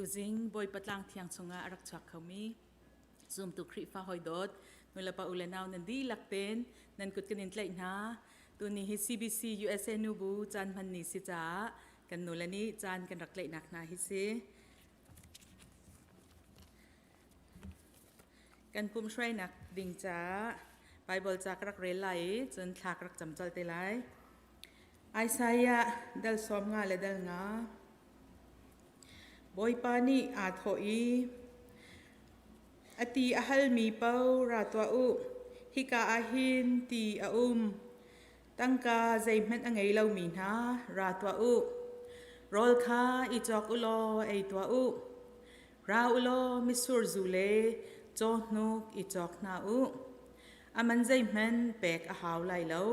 tu zing boy patlang thiang chunga arak chak khami zoom tu khri fa hoi dot nula pa ulanaw nandi lakten nan kut kanin tlai na tu ni hi CBC USA nu bu chan man ni si cha kan nula ni chan kan rak tlai nak na hi siกันปุ่มช่วยนักดิ่งจ้าไปบอลจากรักเรลัยจนทากรักจำจลเตลัยไอซายะดัลซ้อมงาและดัลงาบอยปานีอาโถอีอตีอาฮัลมีเป้าราตัวอุฮิกาอาหินตีอาตั้งกาใจมันอังไงเรามีนาราตัวอุโรลคาอีจอกอุโลไอตัวอุราอุโลมิสูร์ซูเลโจนุกอีจอกนาอุอามันใจมันเปกอาหาวไลเลว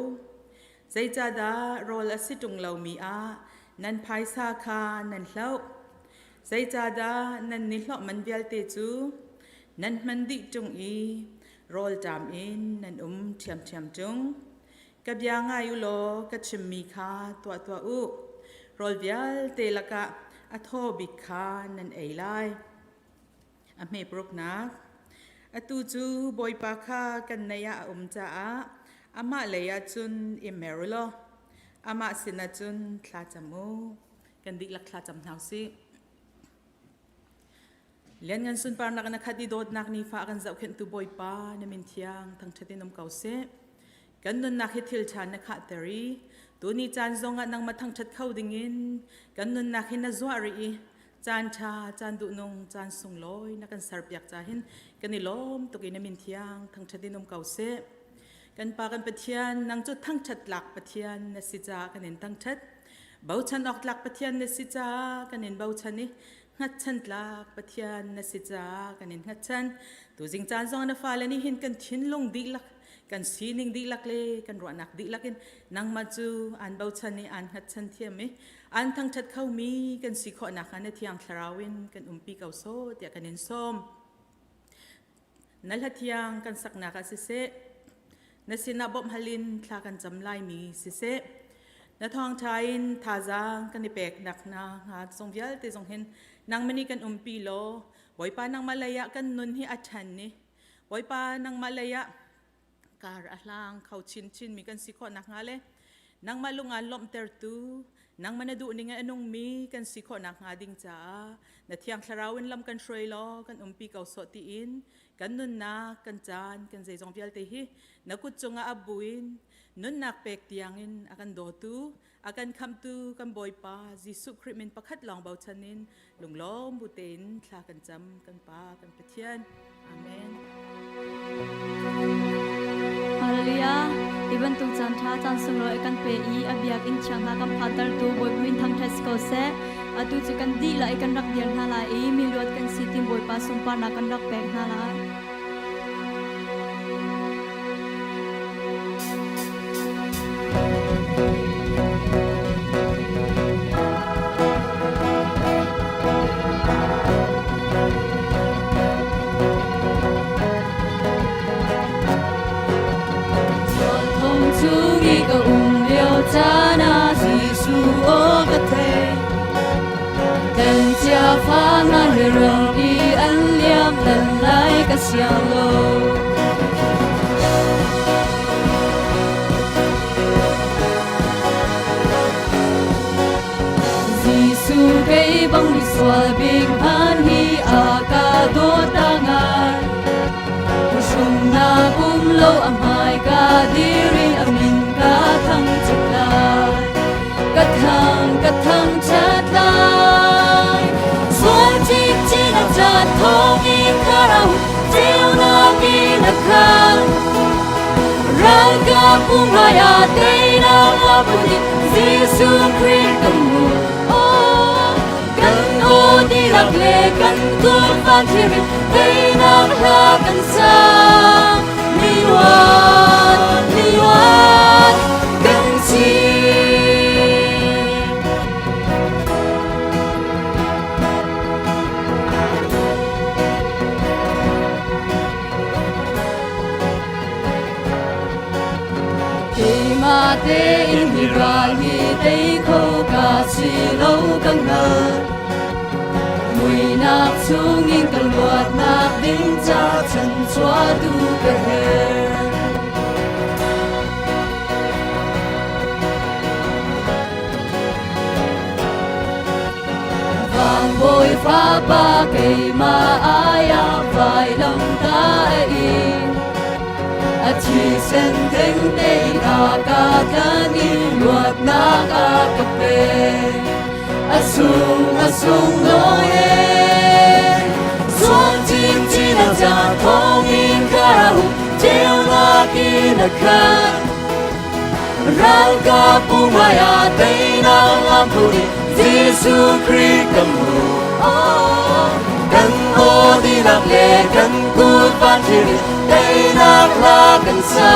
ใจจาดาโรลอสิตุงเลวมีอานันภายสาคานันเลวใจจาดานันนิลล์มันเวลเตจูนันมันดิจงอีโรลจามอินนันเทียมจงกับยางอายุโลกับชิมมีคาตัวอุโรลเวลเตลกะอัทโฮบิคานันเอไลอเมปรุกนักอตูจูบอยปาคากันนายาจ้าอามาเลยาจุนอิมเมรุโลอามาสินาจุนคลาจมูกันดิลักคลาจำหาวสิเลี้ยงเงินสุนปารนักนักขัดดีโดดนักนีฟ้ากันเจ้าเข็นตูบอยปานมินเทียงทั้งชตินมเก่าเสกันนุนนักฮิทิลชานนักขัดเตอรีตัวนี้จานทรงอันนังมาทั้งชัดเข้าดิ่งินกันนุนนักฮินาจวารีจานชาจานดุนงจานส่งลอยนักกันสารเปียกจาหินกันนิลมตุกินมินเทียงทั้งชตินมเก่าเสกันปากันปะเทียนนังจุดทั้งชัดหลักปะเทียนนสิจากันเห็นทั้งชัดเบาชันออกหลักปะเทียนนสิจากันเห็นเบาชันนี่งัดชันหลักปะเทียนนสิจากันเห็นงัดชันตัวจริงจานซองนฟ้าและนี่เห็นกันทิ้นลงดีลักกันซีนิงดีลักเลยกันรัวนักดีลักกันนังมาจูอันเบาชันนี่อันงัดชันเทียมไหมอันทั้งชัดเข้ามีกันสีขอนักอันเทียงคลาวินกันปีเก่าโซเดียกันเห็นส้มนั่นละเทียงกันสักนักสิเซนสินาบอมฮัลินคลากันจำไลมีสิเซนทองชายนทาจางกันในเปกนักนาหาทรงวิลเตทรงเห็นนางมณีกันปีโลไว้ปานางมาลายะกันนุนที่อัชันนี่ไว้ปานางมาลายะการอัลางเขาชินมีกันสิขอนักงาเลยนางมาลุงอันล้มเตอร์ตูนางมันดูนี่ไงอนงมีกันสิขอนักงาดิ่งจ้าในเที่ยงคลาวินลำกันช่วยล้อกันปีเก่าสตีอินกันนุนนักกันจานกันใจจงวิลเตฮีนักกุศลอาบุยนนุนนักเปกเตียงอินอากันโดตูอากันคำตูกันบอยปาจิสุคริมินประคัดลองเบาชันินลุงล้อมบุเตนคลากันจำกันปากันปะเทียนอาเมนฮาเลลูยาอีวันตุจันทราจันสุโรเอกันเปอีอเบียกินช่างนากันพัดตร์ตูบอยวินทั้งเทสโกเซอตุจุกันดีละเอกันรักเดียนฮาลาอีมีลวดกันสิติมบอยปาสุมปานากันรักแปกฮาลา发那些容易暗恋人来个笑容，耶稣给帮你说平安的阿嘎多当爱，我说那公路阿麦嘎的人阿明嘎汤出来，嘎汤出来。จัดทองอีกคราวเจ้านากีนักขันรังกับปุ่มรายาเตนาลาบุญยิสุคริสต์กันมูโอกันโอดีลักเลกันตัวฟันที่ริเตนาลากันซาลิวัดกันชีเตอินฮิราฮีเตโคกาชิโลกังนามุยนา nak sungin kalwat nak ding cha chen chua du ka he vang bồi pha ba cây ma aya vai lòng ta in a chi sen theng te na ka kan in luat na ka ka pe asung no ye suan tim tin a ta thong in ka hu teo na ki na kan ral ka pu ma ya te na lam pu ni Giêsu Christ cầm mù cần ô đi lạc lệ cần cút van chỉ đây lạc la cần xa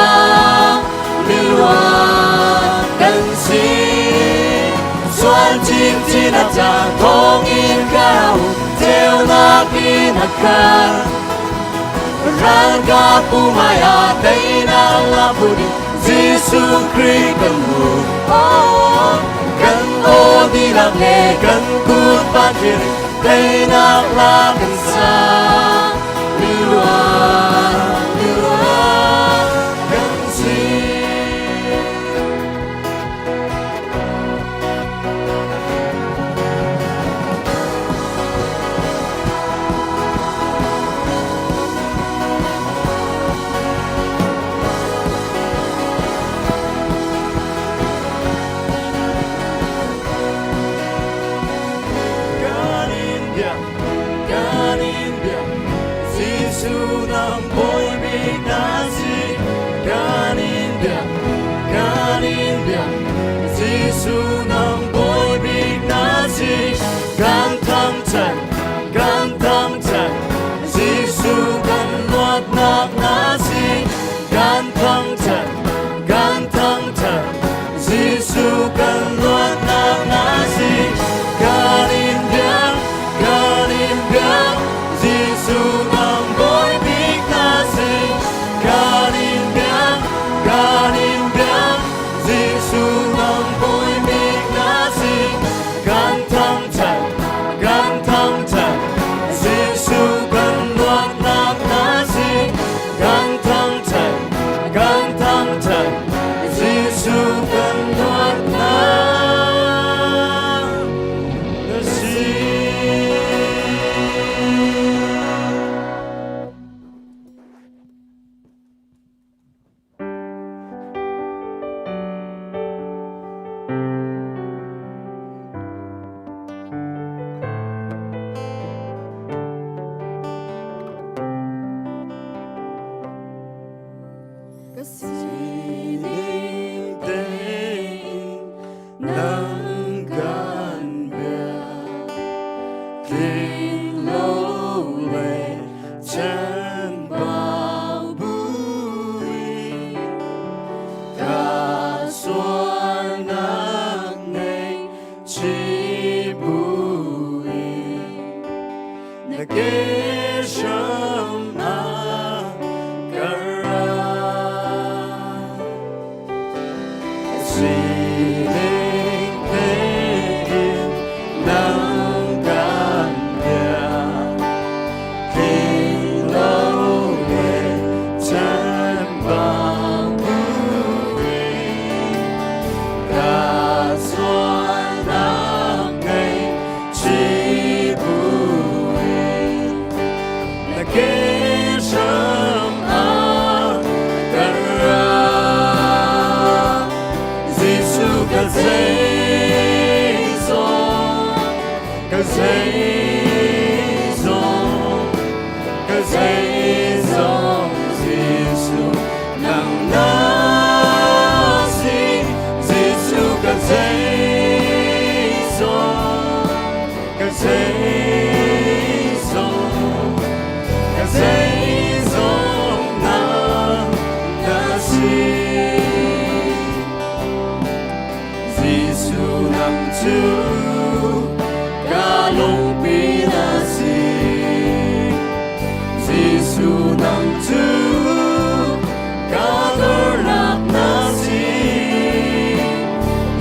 đi loa cần si xoan chim chi na cha thong in cao theo na ki na ka ran ka pu maya đây na la pu di Giêsu Christ cầm mù cần ô đi lạc lệ cần cút van chỉ đây nak la cần xa đi loa cần si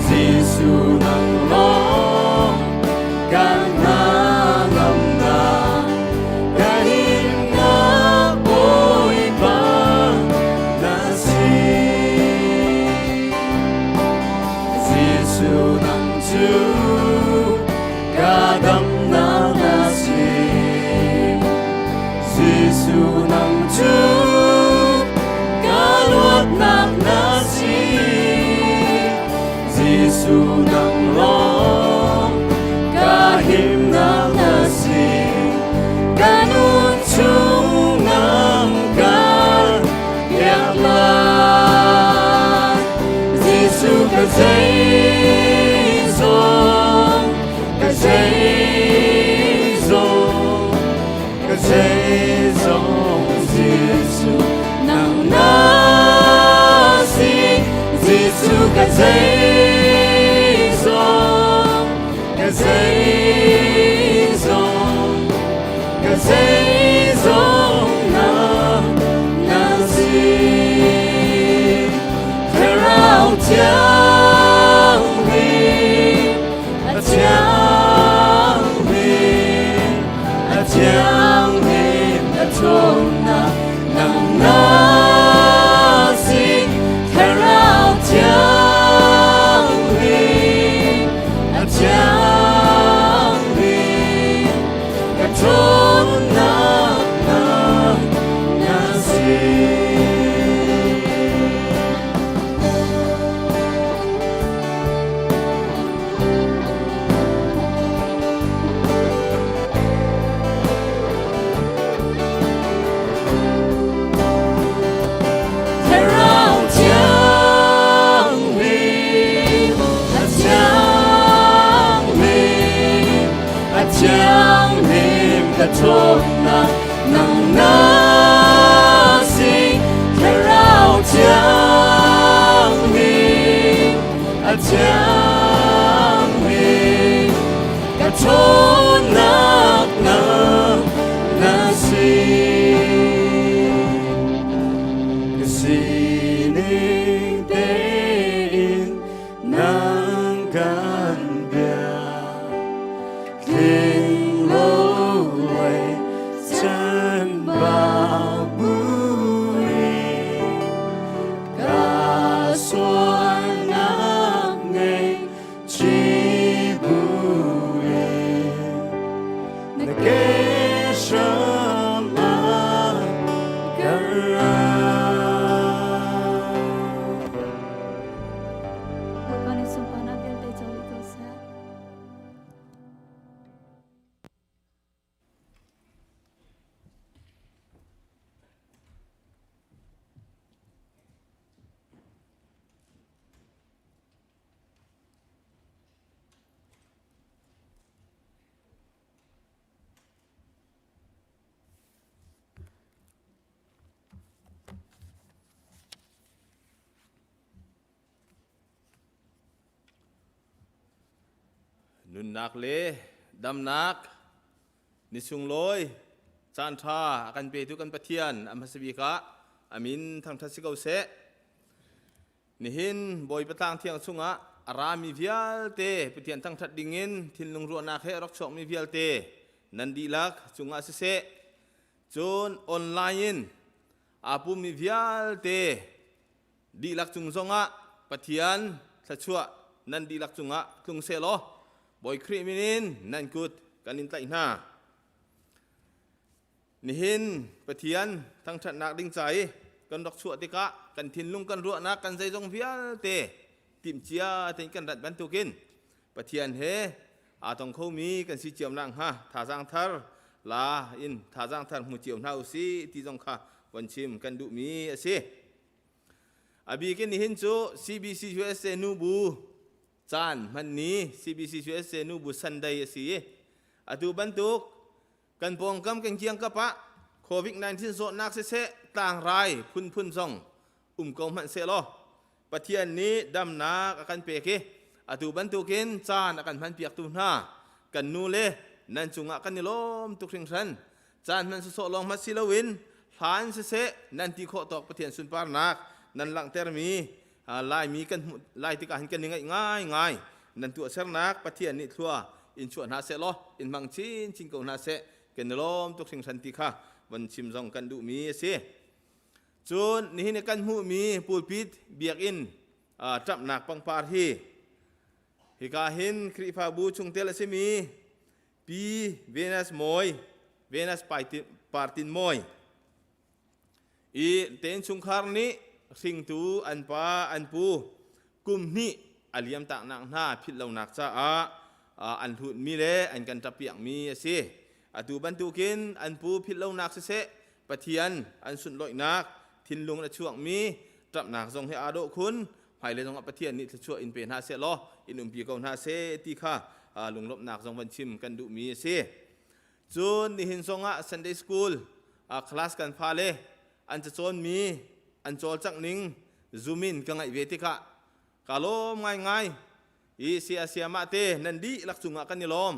Giêsu nang lo kan na ngam na นุนนักเลดำนักนิสุงลอยจานทากันเปตุกันปะเทียนอัมพสบิกะอามินทางทัศกาเสนิหินบอยประทางเทียงสุงะอารามีวิลเตปะเทียนทางทัดดิ่งินทินลงรัวนาเขรักชกมีวิลเตนันดีลักสุงะเสจนออนไลน์อาปุมีวิลเตดีลักจุงซงะปะเทียนสัชวะนันดีลักจุงะตุงเซโลบอยครีมินินนันกุดกันนินไตนานิหินปะเทียนทั้งชัดนักดิ้งใจกันดอกชั่วติกะกันทินลุงกันรัวนักกันใจจงเพียเตติมเจียถึงกันรัดบรรทุกินปะเทียนเฮอาตองเขามีกันสิเจียมนังฮะท่าจางทาร์ลาอินท่าจางทาร์มุเจียวนาอุซีที่จงค่ะวันชิมกันดุมีสิอบีกันนิหินจู CBC USA นูบูจานมันนี้ CBC USA นูบุสันไดสิอดูบรรทุกกันปองกำกันเจียงกะปะโควิด-19 โซนักเสะต่างรายพุ่นซองกองมันเสลอปะเทียนนี้ดำนากันเปกอดูบรรทุกินจานกันพันเปียกตุนากันนูเลนันจุงะกันนิลมตุกริงชันจานมันสุลองมัสิลวินหานเสะนันที่โคตอกปะเทียนสุนปาร์นักนันหลังเตอร์มีลายมีกันลายที่การกันง่ายนั่นตัวเสนักปะเทียนนี่ทัวอินชวนหาเสลออินมังชินกงหาเสกันนิลมตุกริงชันติค่ะวันชิมซองกันดูมีสิจนนี่ในกันหูมีปูปิดเบียกอินจับหนักปังปาร์ฮีฮิกาหินคริฟาบูชุงเตลเสมีปีเวนัสมอยเวนัสปาร์ตินมอยอีเตนชุงคาร์นี้สิงตูอันปาอันปูกุมนี้อาเลียมต่างนักหน้าพิษเหล่านักจ้าอันถุนมีเลอันกันจับเปียกมีสิอดูบรรทุกินอันปูพิษเหล่านักเสะปะเทียนอันสุนลอยนักทินลุงและช่วงมีจับหนักทรงให้อาโดคุณภายเลยทรงปะเทียนนี่จะช่วยอินเป็นหาเสลออินปีกองหาเสตีค่ะลุงลบหนักทรงวันชิมกันดูมีสิจนนี่หินทรงอ่ะ Sunday School คลาสกันพาเลอันจะโจนมีอันโจลจักนิงซูมินกังไอเวติค่ะก กาโลมง่ายอีเสียมาเตนันดีลักจุงกันนิลม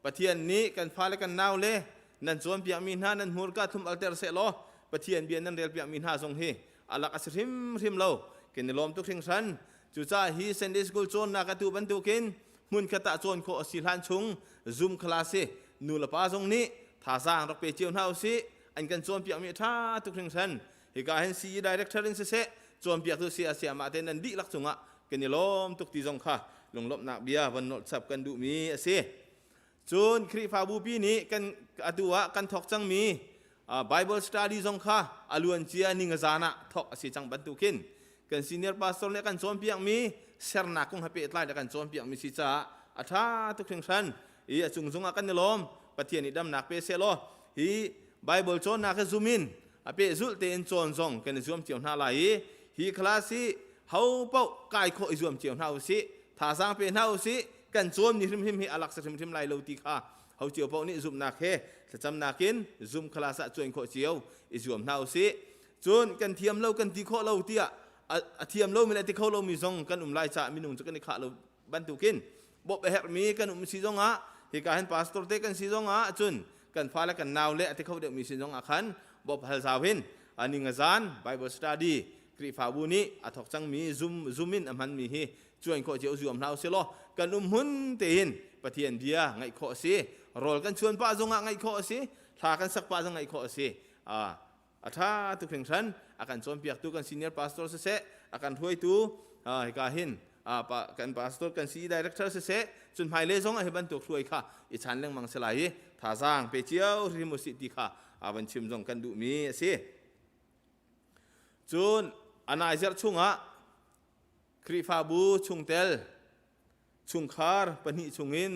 ปะเทียนนี้กันฟ้าและกันนาวเลนันจวนเปียมินหานันหูรกาทุมอัลเตอร์เซโลปะเทียนเบียนนันเรียลเปียมินหาทรงเฮอัลลักอัสริมโลกันนิลมทุกสิ่งสันจุจ้าฮีเซนดิสกุลโจนนักตูบันตุกินมุนขตะโจนโคสิลันชุงซุมคลาเซนูลปาทรงนี้ท่าสร้างรักเปเจียวนาสิอันกันโจนเปียมิท่าทุกสิ่งสันฮิกาเห็นซีดีเรกเตอร์อินเซโจนเปียตุเสียมาเตนันดีลักจุงะกันนิลมทุกที่ทรงค่ะลงลบนักเบียวันนดสับกันดูมีเสจูนคริฟาบูปีนี้กันอดูวะกันทอกจังมีBible study ทรงค่ะอลวนเจียนิงจานะทอกสิจังบรรทุกินกันซีเนียร์พาสตอร์เล็กกันโจมเปียงมีเซอร์นักคงฮับเปิดไลน์กันโจมเปียงมีสิจ้าอัฐาทุกสิ่งสันอีจุงกันนิลมปฏิญาณดำนักเปเซโลฮี Bible โจนนักซูมินอเปซุลเตนโจนทรงกันโจมเจียวนาลายฮีคลาสีเฮาเป้าไก่โคอิโจมเจียวนาอุสิท่าสร้างเป็นนาอุสิกันโจมนิริมอัลักษริมไลโลติค่ะเขาเจียวพวกนี้ซุมนักเฮจะจำนักกินซุมคลาสะจวนโคเจียวอิซุมนาอุสิจนกันเทียมเล่ากันตีโคเล่าเตียเทียมเล่ามีอะไรที่เขาเล่ามีซองกันไล่จ่ามีนุ่งจะกันในขาเล่าบรรทุกินบอกไปเฮกมีกันซีซองอ่ะที่การเห็นพาสตอร์เตกันซีซองอ่ะจนกันฟ้าและกันนาวเละที่เขาเด็กมีซีซองอ่ะขันบอกฮัลซาวินอันนี้งาน Bible study คริฟาบุนีอัฐกจังมีซุมินอันมันมีฮีจวนโคเจียวซุมนาอุสิโลกันหุ่นเตียนปะเทียนเดียไงโคสิรอลกันชวนป้าจงไงโคสิทากันสักป้าจงไงโคสิถ้าทุกสิ่งฉันอาการชวนเปียกตัวกันซีเนียร์พาสตอร์เสะอาการถ้วยตัวการเห็นกันพาสตอร์กันซีดีเรกเตอร์เสะจนภายเลจงให้บรรทุกช่วยค่ะอีฉันเรื่องมังสลายท่าสร้างเปเจียวริมุสิติค่ะบันชิมจงกันดูมีสิจนอันไหนจะชุ่งคริฟาบูชุ่งเตลชุ่งคาร์ปนิชุ่งอิน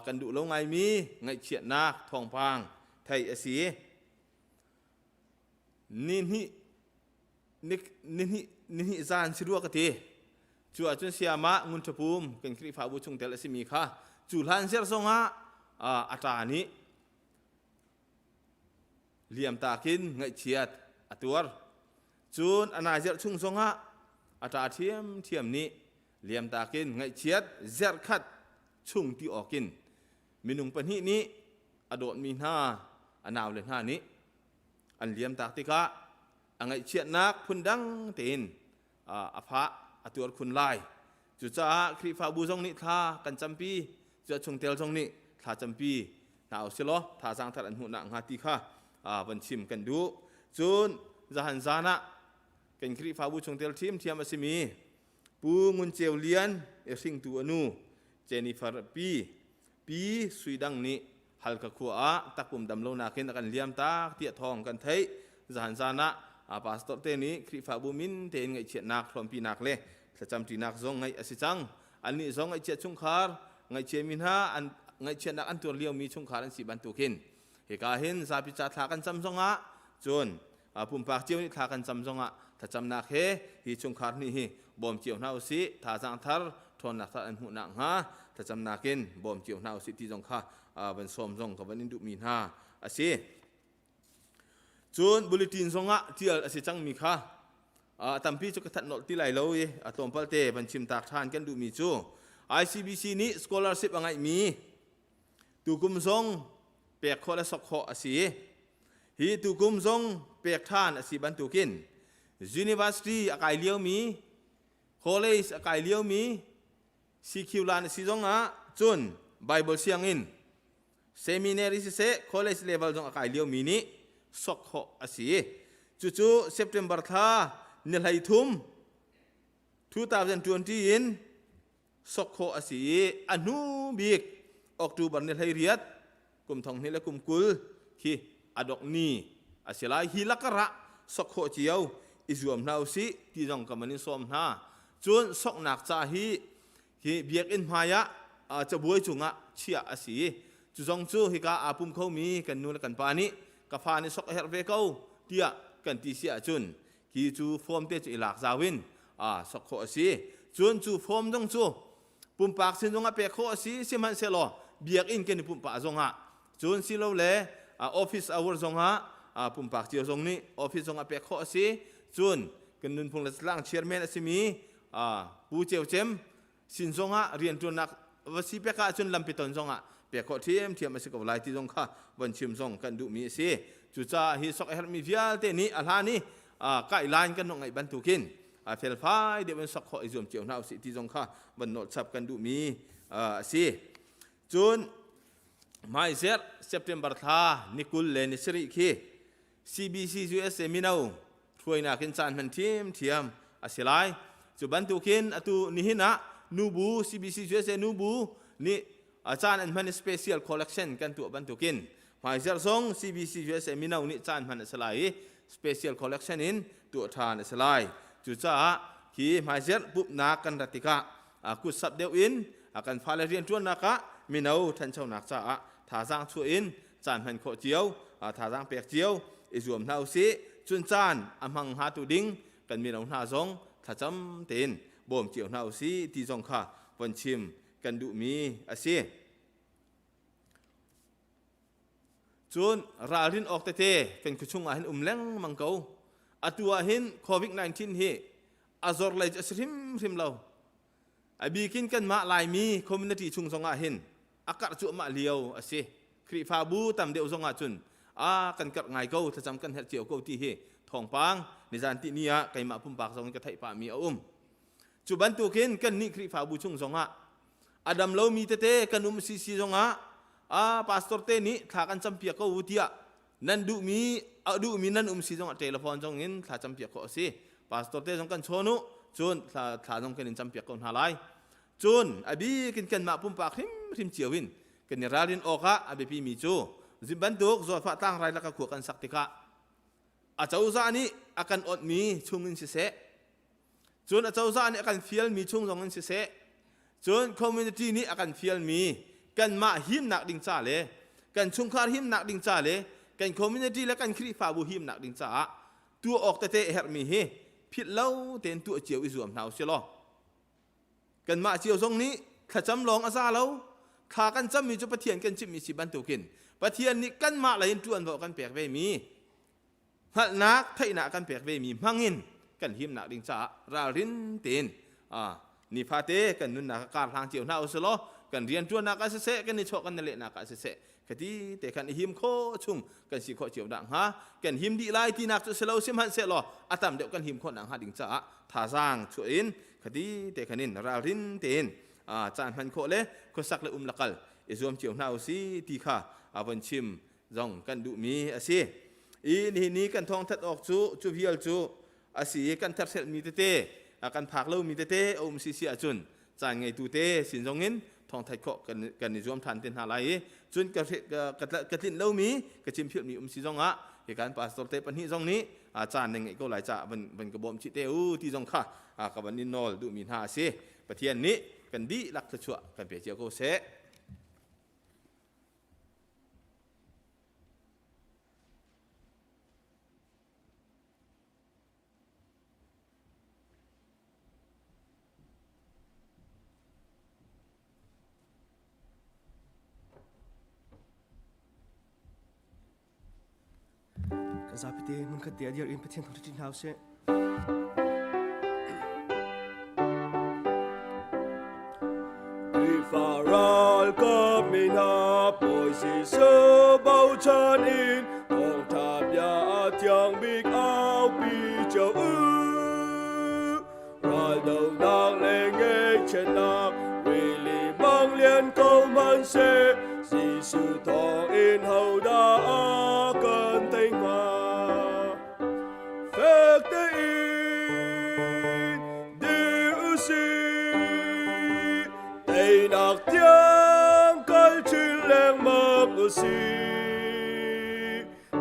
กันดูแล้วไงมีไงเฉียดนักทองพางไทยสีนี่จานสิรัวกติจัวจนเสียมะงุนทภูมิกันคริฟาบูชุ่งเตลสิมีค่ะจุลันเสียสงอาตานี้เลี่ยมตากินไงเฉียดตัวจูนอันไหนจะชุ่งสงอาตาเทียมนี้เลี่ยมตากินไงเฉียดเจรคัดชุ่งที่ออกกินมีนุ่งปัญหินี้อโดดมีหน้าอันนาวเลยหน้านี้อันเลี่ยมตาติกะอันไงเฉียดนักพุ่นดังเต็นอภะอตัวคุณไล่จุจ้าคริฟาบูทรงนี้ท่ากันจำปีจุชุ่งเตลทรงนี้ท่าจำปีหนาวเสียล้อท่าสร้างทัดอันหุ่นหนังหาติค่ะบันชิมกันดูจูนจะหันซานะกันคริฟาบูชงเตลทีมเทียมอสิมีปูงุนเจวเลียนสิงตัวนูเจนิฟาร์ปีสุยดังนี้ฮัลกะขัวตักปุ่มดำลงนาเข็นกันเลียมตาเตียทองกันไทยจะหันซานะพาสตอร์เตนี้คริฟาบูมินเตนไงเฉียดนักพร้อมปีนักเลยจะจำตีนักซงไงอสิจังอันนี้ซงไงเฉียดชุงคาร์ไงเฉียดมินฮาอันไงเฉียดนักอันตัวเลี้ยวมีชุงคาร์อันสีบันตุกินเหตุการณ์เห็นซาพิจารทากันจำซงจนปุ่มปากเจียวนี่ทากันจำซงถ้าจำนักเฮฮีชุงคาร์นี่ฮีบอมเจียวนาอุสิท่าจังทาร์ทนนักทันหุ่นนักฮะถ้าจำนักเห็นบอมเจียวนาอุสิที่จงค่ะบรรสมจงกับวันนี้ดูมีฮะอาศัยจนบุลตินซงเจียวอาศัยจังมีค่ะตั้มพี่จุกทัดโนที่ไหลเลวตอมพัลเตบันชิมตากทานกันดูมีจู ICBC นี้ scholarship อะไรมีตูกุมซงเปียกข้อและสกข้ออาศัยฮีตูกุมซงเปียกท่านอาศัยบรรทุกิน University อากาศเลี้ยวมี College อากาศเลี้ยวมี CQ ลานอาศัยซงจน Bible เสียงอิน Seminary เส College level ซงอากาศเลี้ยวมีนี้สกข้ออาศัยจู่ๆ September ท่าเนลไฮทุ่ม2020 อินสกข้ออาศัยอนุบิกOktober เนลไฮเรียดกุมทองนี่และกุมกุลที่อดอกนีอาศัยลายฮิลักระสกโคเจียวอิจวมนาอุสิที่จงกำมันนิสอมนาจนสกนักจ่าฮีเบียกอินมายะจะบวยจุงเชียอาศัยจุจงจูฮิกาอาปุ่มเขามีกันนูและกันปานิกาฟานิสกเฮรเวเขาเตียกันตีเสียจุนฮีจูฟอมเตจอิลักซาวินสกโคอาศัยจนจูฟอมจงจูปุ่มปากสินจงเปียกโคอาศัยสิมันเซลอเบียกอินกันปุ่มปากจงจนสิเราเล่ออฟฟิศเอาวอร์จงปุ่มปากเจียวจงนี้ออฟฟิศจงเปียกข้อสิจนกันนุนพงษ์หลังเชียร์แมนสิมี ปูเจียวเจมสินทรงเรียนตัวนักวสีเปกะจนลำปิตนทรงเปียกเทียมมาสิกับลายที่ทรงวันชิมทรงกันดูมีสิจุจ้าฮิสกเฮร์มีวิลเตนี่อัลฮานี่ใกล้ลานกันน้องไอ้บรรทุกินเฟลไฟเดี๋ยวมันสักข้ออิจมเจียวน่าสิที่ทรงบรรโนดสับกันดูมีสิจุนไม่เสียเซปเทมเบอร์ท่านิคุลเลนิสริคี CBC USA มินาวช่วยนักอินสันมันทีมสิไลจุบันตุกินตุนิหินะนูบู CBC USA นูบูนี่อาจารย์มัน special collection กันตัวบันตุกินไม่เสียส่ง CBC USA มินาวนี่อาจารย์มันสไล special collection อินตัวทานสไลจุจ้าที่ไม่เสียปุ๊บนักกันรัติกะกุศลเดียวอินกันฟาเลเรียนชวนนักมินาวทันเช่านักจ้าท่าจางช่วยอินจานมันโคเจียวท่าจางเปียกเจียวอิจวมน่าสิจุนจานมังหาตุดิงกันมีน้องหน้าซงถ้าจำเต็นบ่มเจียวน่าสิที่ซงค่ะวันชิมกันดูมีอาเซียจุนราลินออกเตะกันคุชุงอาหินเล้งมังเกาตัวหินโควิด-19 เฮอจอร์เลยจะริมเราบีกินกันมาลายมีคอมมูนิตี้ชุงซงอาหินอากาศจุมาเลียวอาเซียครีฟาบูตามเดียวซงอาจุนกันกัดไงเกาถ้าจำกันเห็ดเจียวเกาที่เฮทองปังในจานที่นี้ไก่มาพุ่มปากซงกระไทยปามีจุบันตัวกินกันนี่ครีฟาบูชุงซงอาดัมเรามีเตะกันซีซงพาสตอร์เตนี่ถ้ากันจำเปียกเกาวุฒินั่นดูมีนั่นซีซงเทเลโฟนซงอินถ้าจำเปียกเกาสิพาสตอร์เตซงกันโชนุจุนถ้าซงกันจำเปียกเกาหาไลจุนบีกินกันมาพุ่มปากริมเจียววินกันนี่ราลินออกบีพีมีจูจิบันตุกจอดฟ้าตั้งไรลักขวกันสักติกะอาจจะอุตส่าห์นี้อาการอดมีช่วงเงินเสียจนอาจจะอุตส่าห์นี้อาการเฟียลมีช่วงเงินเสียจนคอมมูนิตี้นี้อาการเฟียลมีกันมาหิมหนักดิ่งจ่าเลยกันชุมคาหิมหนักดิ่งจ่าเลยกันคอมมูนิตี้และกันคริฟาบูหิมหนักดิ่งจ่าตัวออกแต่เฮร์มีเฮผิดเล่าเต็นตัวเจียวอิจวมหนาวเชียวกันมาเจียวทรงนี้ข้าจำลองอาซาเราข้ากันจำมีจุดปะเทียนกันจิบมีสิบันตุกินปะเทียนนี่กันมาเลยจวนบอกกันเปียกเวมีหัดนักไทยนักกันเปียกเวมีมังอินกันหิมนักดิ่งจ่ารารินเต็นนี่พาเตกันนุนนักการทางเจียวหน้าอุสโลกันเรียนจวนนักอาเสกันนี่ชกกันนั่นแหละนักอาเสคดีแต่กันหิมโคชุ่งกันสิโคเจียวดังกันหิมดีไลที่นักจุสโลซิมหันเสลออาตามเดียวกันหิมคนนังหาดิ่งจ่าท่าจางช่วยอินคดีแต่กันนี่รารินเต็นจานมันโคเล่คนสักเลยละกัลอิจวมเจียวหน้าอุสีที่ข้าวันชิมจงกันดูมีอาศัยนี่กันทองทัดออกจูพิลจูอาศัยกันทัดเสร็จมีเตะกันผักเล่ามีเตะซีซีจุนจานไงตูเตะสินจงเงินทองทัดเกาะกันในรวมทันเต็นหาไรจุนกระตินเล่ามีกระชิมพิลมีซีจงเหตุการณ์ปาสตอร์เตปันนี้จงนี้จานหนึ่งก็หลายจ่าเป็นกระบอกชิเตที่จงค่ะกับวันนี้นอลดูมีหาอาศัยประเทศนี้กันดีลักษณะกันเปียเจียวโกเซซาพิเตมันขัดเดียร์อินประเทศของที่เฮาส์อีฟาราลก็มีนาปอยสิเซเบาชันอินของทับยาเทียงบิ๊กเอาปีเจ้าราดาวดังเลงเอชนะวิลีบังเลียนเขามันเซสิสุทองอินเฮาดากันเต็งมานักเทียงกันชื่อแรงมากสิ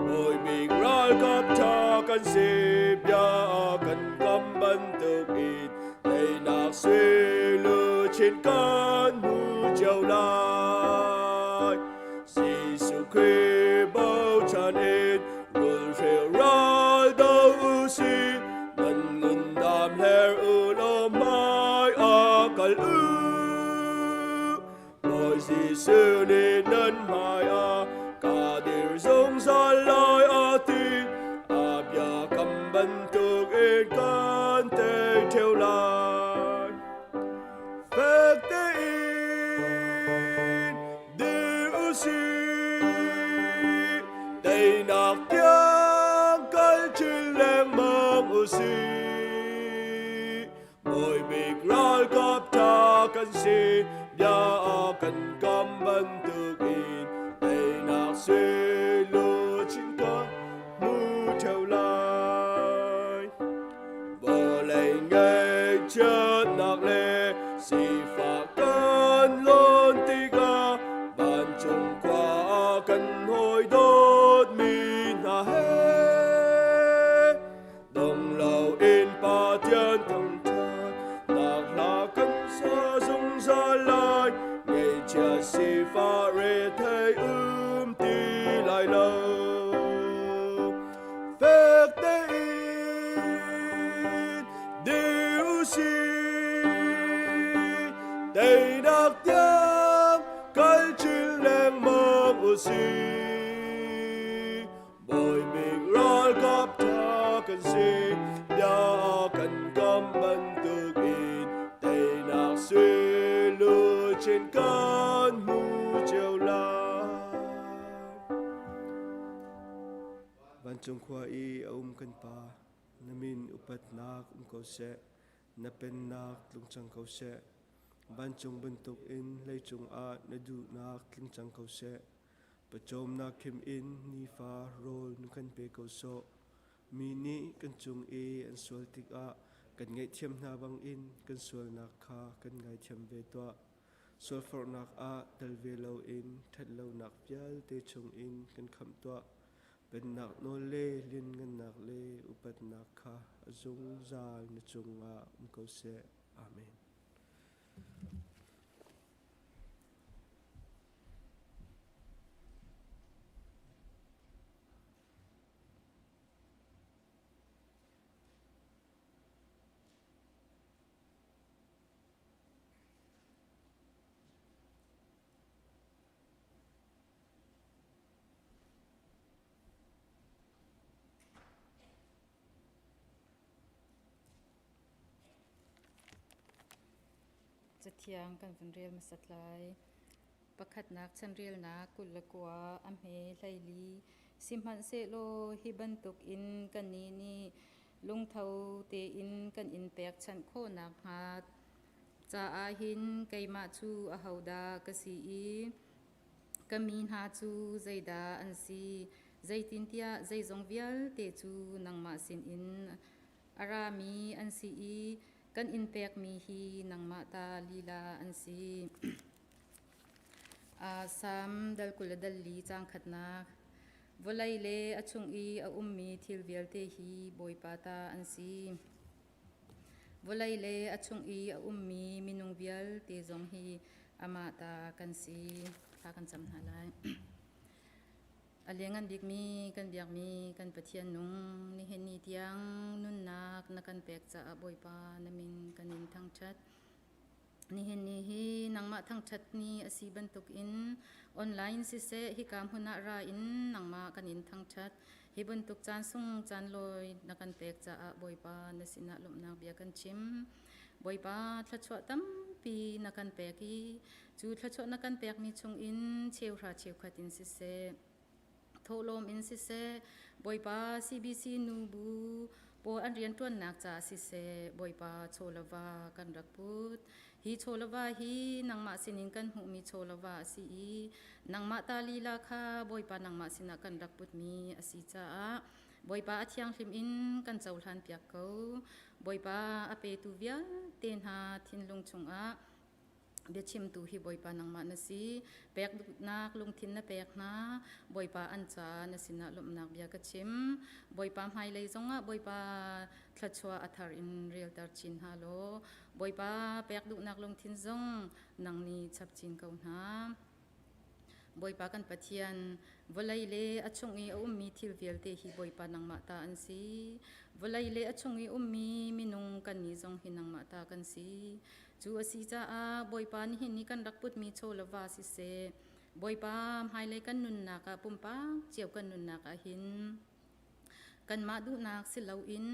โอยมีรักกับชากันสิบยากันกำบันตึกอินในนักสิลือชินกันมูเจ้าลายสิสุขีเบาชันอินรุนเชียรายดาวสินันเงินดำแห่ลมไม้อากัลสิสุนีนันมายกาดิรสงสารลอยอาทิตย์อาบยากำบันทุกเอกกันเตเทวลา si đây nạc tiếng cái chim lên mong u si môi big ral cắp cha cần si ya cần cam ban tự in đây nạc si lúa chín cá mu theo lai bờ lầy ngay chết nạc lệ si pha cơn lôn tiga ban chung qua cần hồi đốt min hà hê đồng lầu in pa thiên thằng cha nạc là cân sa dung ra lại ngày chia si pha rê thay ti lại lâu phép tê in điều si đây đặc tiếng cái chim lên mơ u si bồi mình rồi cắp cha cần si ya cần cam ban tự in tây nạc suy lừa trên cơn mù chiều lai ban chung khoa y kan pa namin upat nak câu se na pen nak lung chang câu se ban chung bentuk in lei chung a na du nak lung chang câu se pachom nak kim in ni fa rol nu kan pe câu so mi ni kan chung e an sual tik a kan ngai thiam na bang in kan sual nak kha kan ngai thiam ve to sual for nak a dal ve lo in that lo nak pial te chung in kan kham to pen nak no le lin ngan nak le upat nak kha azung zal na chung a câu se amen.จะเทียงกันเป็นเรียลมาสัตไลประคัดนักชันเรียลนักกุลกัวอัมเฮไลลีสิมหันเซโลฮิบันตุกอินกันนี้นี่ลุงเทาเตอินกันอินแปกชันโคนักฮัดจะอาหินไกมาจูอาฮาวดากสีอีกามีนฮาจูใจดาอันซีใจตินเตียใจจงเวียลเตจูนังมาสินอินอารามีอันซีอีกันอินเปกมีฮีนังมาตาลีลาอันซีสามดัลกุลดัลลีจางขัดนักวลัยเลอชุงอีอุมมีทิลเวียลเตฮีบอยปาตาอันซีวลัยเลอชุงอีอุมมีมินุงเวียลเตจงฮีอามาตากันซีพากันจำหาไลอเลียงันบิกมีกันเบียกมีกันปะเทียนนุงนี่เห็นนี่เตียงนุ่นนักนักกันแปกจะบอยปานามินกันอินทั้งชัดนี่เห็นนี่ฮีนังมาทั้งชัดนี่อสีบันตุกอินออนไลน์สิเสฮิกามหุนาราอินนังมากันอินทั้งชัดฮิบันตุกจานซุงจานลอยนักกันแปกจะบอยปานสินะลมนักเบียกันชิมบอยปาทัดชัวตั้มปีนักกันแปกีจูทัดชัวนักกันแปกมีชงอินเชียวราเชียวขัดอินสิเสโทลมอินสิเซบอยปาซีบีซีนูบูโปอันเรียนต้นนักจ่าสิเซบอยปาโชลวากันรักพุทฮีโชลวาฮีนังมาสินิงกันหูมีโชลวาสีนังมาตาลีลาคาบอยปานังมาสินักกันรักพุทมีอสิจ่าบอยปาอัธยังฟิมอินกันเจ้าทันเปียกเขาบอยปาอเปตูเวียเตนหาทินลงชงอาเบียชิมตูฮีบอยปานังมานะซีแปกนักลงทินนะแปกนะบอยปาอันจานะสินะลมนักเบียกชิมบอยปาไฮเลยจงอ่ะบอยปาทลัดชัวอัธารินเรียลตาร์ชินฮัลโหลบอยปาแปกดุนักลงทินจงนังนี้ชับจินเกาหนาบอยปากันปะเทียนวลัยเลอชงอีอุมมีทิลเวลเตฮีบอยปานังมาตาอันซีวลัยเลอชงอีอุมมีมินุงกันนี้จงหินังมาตากันซีจูอสีจ้าบอยปานี่เห็นนี่กันรักพุทมีโชลวาสิเซบอยปาไฮเลยกันนุนนักปุ่มปาเจียวกันนุนนักหินกันมาดูนักสิเลาอิน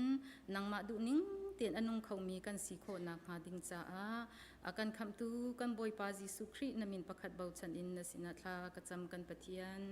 นังมาดูนิ่งเต tiện anung khâu mi kan si kho na kha ding cha a akan kham tu kan boi pa Jesu Christ namin pakhat bau chan in na sina thla ka cham kan pathian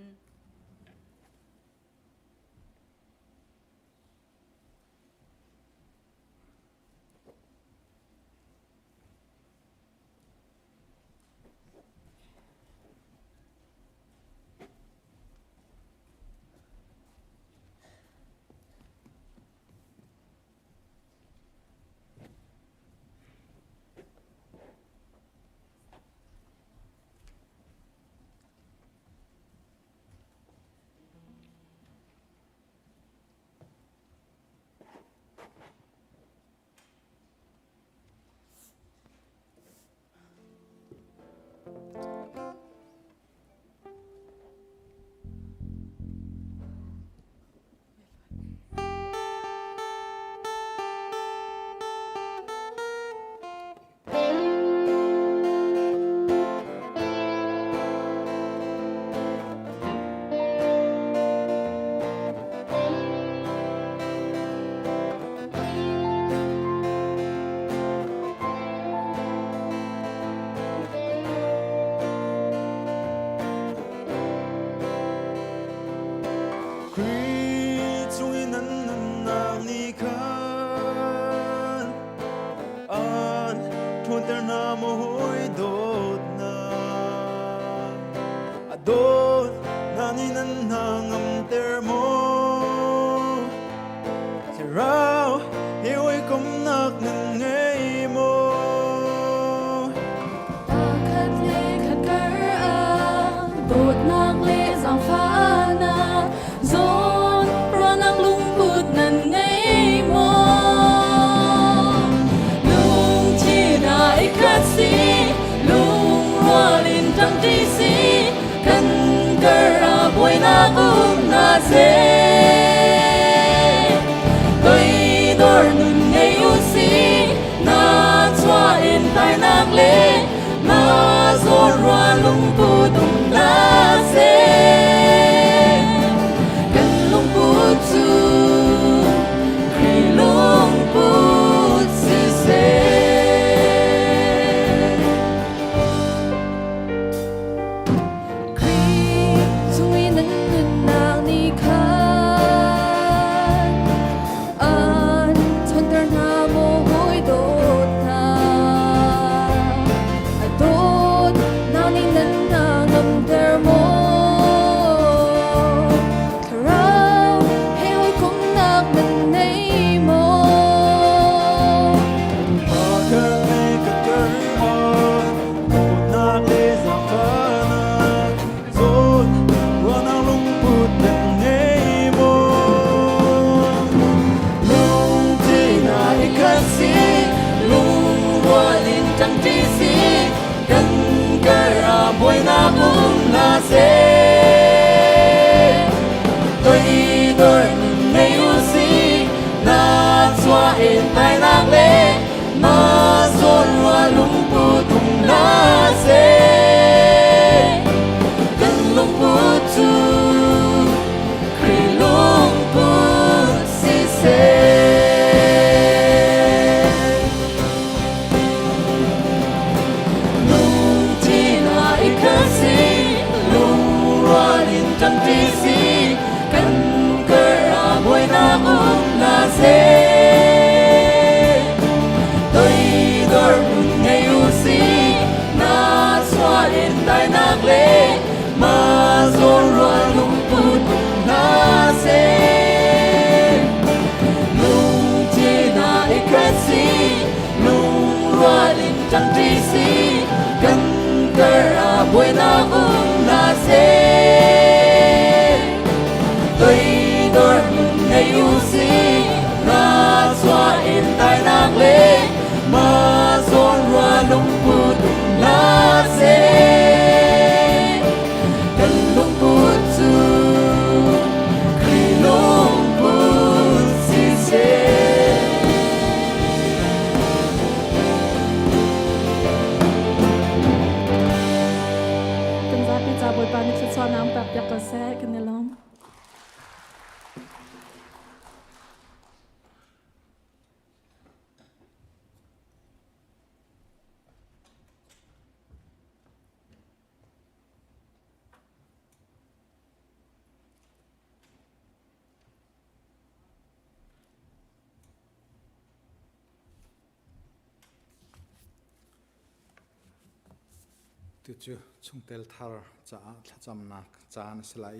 tu chu chung tel thar cha thla cham nak cha na slai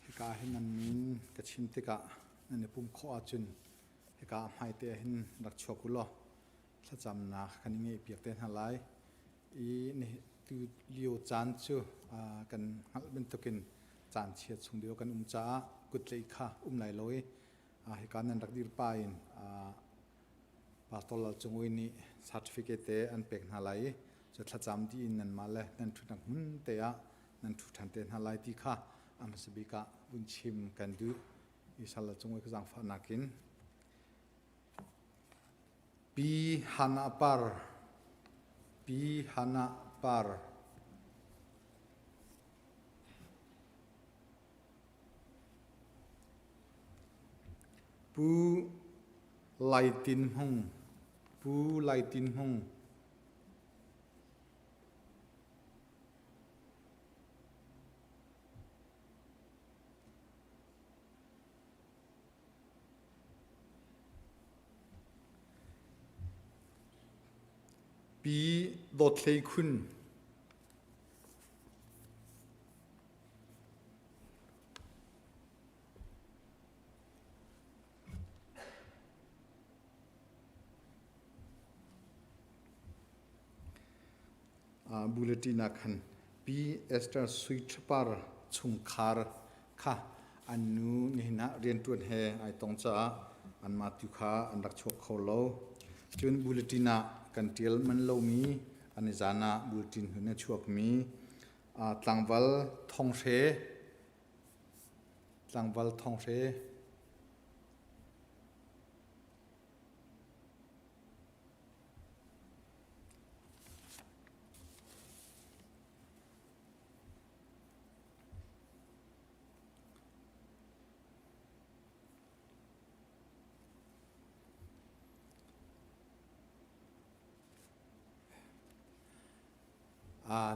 he ka hin an min ka chim te ka ne pum kho a chun he ka mai te hin rak chokulo thla cham na kan nge piak te halai I ni tu liu chan chu kan hal ben tokin chan chia chung dio kan cha kut lei kha lai loi he kan nan rak dir pa in pastoral chungui ni certificate te an pek halaiจะทำที่นั่นมาเลยนั่นทุกนักมุ่งเตะนั่นทุกทันเตะหาลายที่ข้าอามาสบิกะบุญชิมกันดูอิสระจงไว้ก็จังฝันนักินปีฮันาปาร์ปีฮันาปาร์ปูไลตินหงปูไลตินหงปีดดเลยคุณบูเลตินักขันปีเอสเตอร์สวิตปาร์ชุงคาร์ค่ะอันนู้นี่นะเรียนตัวเฮไอตองจ้าอันมาตุค่าอันรักชกเขาโลจนบูเลตินักกันเทียลมันโลมีอันนี้จานะบูตินหุ่นชวกมีตังวัลทองเสตังวัลทองเส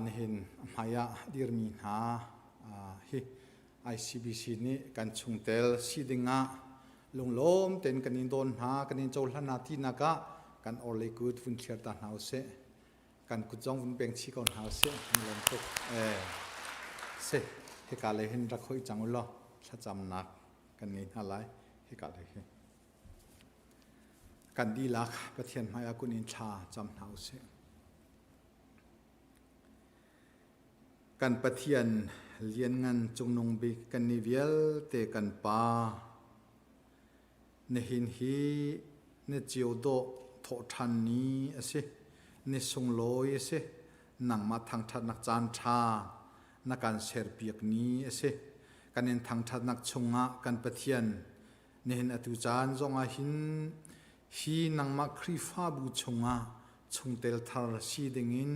นี่เห็นมายาดีร์มีนาฮิ ICBC นี่กันชุงเตลสีดิงะลงล้มเต็นกันนินโดนหากันนินโจลนาทีนักะกันออเลกูดฟุนเชียร์ตาหาวเสกันกุจงฟุนเปียงชีก่อนหาวเสมีลมตกเสเหตุการณ์เลยเห็นรักคุยจังอุลถ้าจำนักกันนี่อะไรเหตุการณ์เลยกันดีลักประเทศมายากุนินชาจำหาวเสกันปะเทียนเลียนงันจงนงบิกันนิเวลเตกันปาเนหินฮีเนจิโอโดโถทันนี้สิเนสงลอยสินังมาทางทัดนักจานชานักการเสรเปียกนี้สิกันเน้นทางทัดนักชงะกันปะเทียนเนหินอตุจานจงอาหินฮีนังมาครีฟ้าบูชงะชงเตลทาร์ชีดิงิน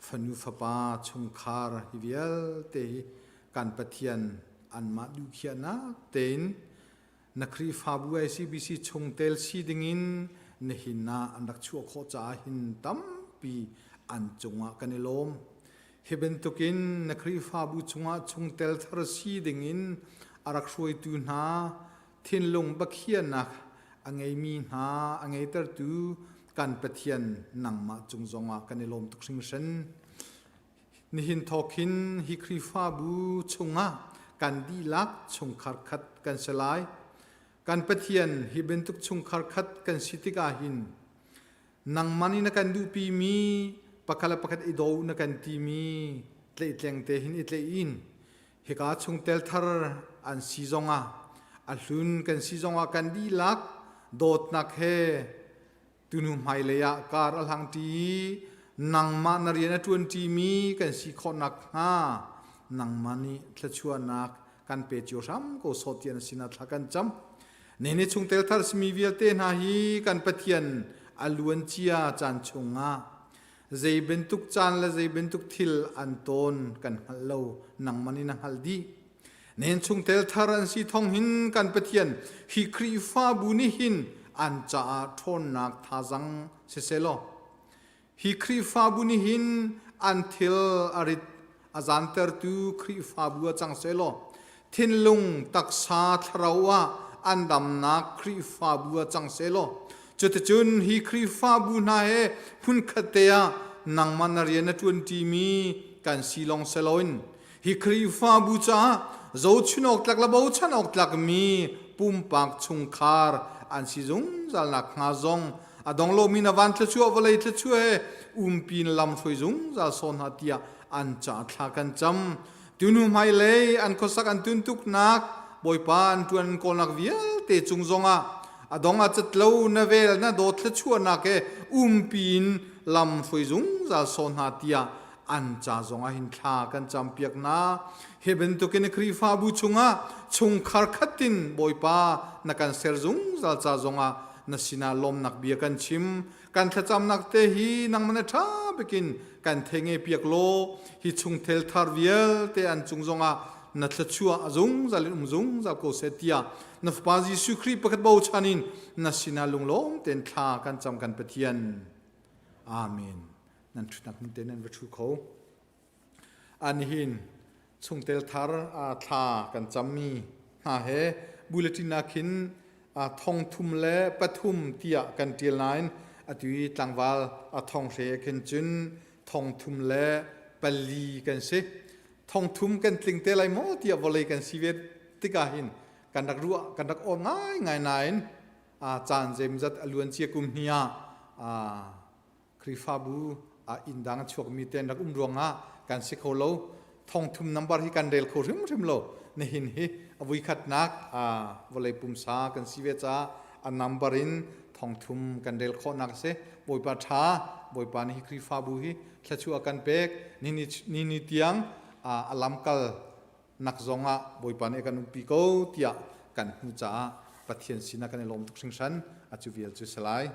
ฟันูฟปาชงคาร์ฮิเวลเตกันปะเทียนอันมาดูเขียนะเต็นนักรีฟาบูICBCชงเตลซีดิงินเนหินาอันรักชั่วโคจาหินตั้มปีอันจงะกันลมเฮเบนตุกินนักรีฟาบูชงะชงเตลทารซีดิงินอารักช่วยตูนาทินลงบักเขียนักอังไงมีนาอังไงเตอร์ตูกันปะเทียนนังมาจงจงะกันลมตุกสิงเซนนิหินทอกินฮิครีฟาบูชงะกันดีลักชงคาร์คัดกันสลายกันปะเทียนฮิเบนตุกชงคาร์คัดกันสิติกาหินนังมันนี่นักันดูปีมีปะคาลปะคัดอิโดนักันทีมีเตะแรงเตหินอิตเลอินฮิกาชงเตลทาร์อันซีจงะอัลลุนกันซีจงะกันดีลักโดดนักเฮตุนุไมเลียการอัลหังตีนังมานารีนัทวนทีมีกันสีขอนักนังมานี่ทชวนักกันเปจิโอรัมก็สอดเตียนสินัทลักันจำเนเนชงเตลทาร์สมีเวียเตนาฮีกันปะเทียนอลวนเชียจานชงะใจเป็นตุกจานและใจเป็นตุกทิลอันตนกันฮัลโลนังมานี่นังฮัลดีเนนชงเตลทารันสีทองหินกันปะเทียนฮิครีฟาบุนิหินอันจะทนนักท่าจังเสโลฮิครีฟาบุนิหินอันทิลอาริตอาจารย์เตอร์ตูครีฟาบัวจังเซโลทินลุงตักษาทราวะอันดำนักครีฟาบัวจังเซโลจุดจุนฮิครีฟาบุนาเฮพุนคเตีย nang manarian na 20 mi kan silong seloin hi khri fa bu cha zo chunok tlak la bo chanok tlak mi pumpak chungkhar an si zung zal nak nga zong adong lo mi na van tla chu avale tla chu he pin lam thui zung zal son hatia an cha thla kan cham tunu mai le an khosak an tun tuk nak boi pan tuan kolnak vial te chung zonga adong a chatlo na vel na do tla chu na ke pin lam thui zung zal son hatia an cha zonga hin thla kan cham piak na heben to ken khri fa bu chunga chung khar khatin boi pa na kan ser zung zal cha zonga na sina lom nak bia kan chim kan thacham nak te hi nang mane tha bekin kan thenge piak lo hi chung thel thar vial te an chung zonga na thachua azung zalin zung za ko setia na fa ji su khri pakat bo chanin na sina lunglom ten tha kan cham kan pathian amen nan thunak ten nan va thu kho an hin chung tel thar a tha kan chammi ha he bulletin akhin a thong thum le pathum tia kan til nain atui tlangwal a thong re khen chun thong thum le pali kan se thong thum kan tling te lai mo tia volei kan sivet tika hin kan dak ruwa kan dak on ngai ngai nain a chan jem zat aluan chia kum hnia a krifabu a indang chok mi ten dak ronga kan se kholo thong thum number hi kan del kho rim lo ne hin hi avui khat nak a volei pumsa kan sive cha a number in thong thum kan del kho nak se boi pa tha boi pa ni kri fa bu hi thlachu akan pek ni tiang a alam kal nak zonga boi pa ne kan pi ko tia kan hu cha pathian sina kan lom tuk sing san a chu vial chu salai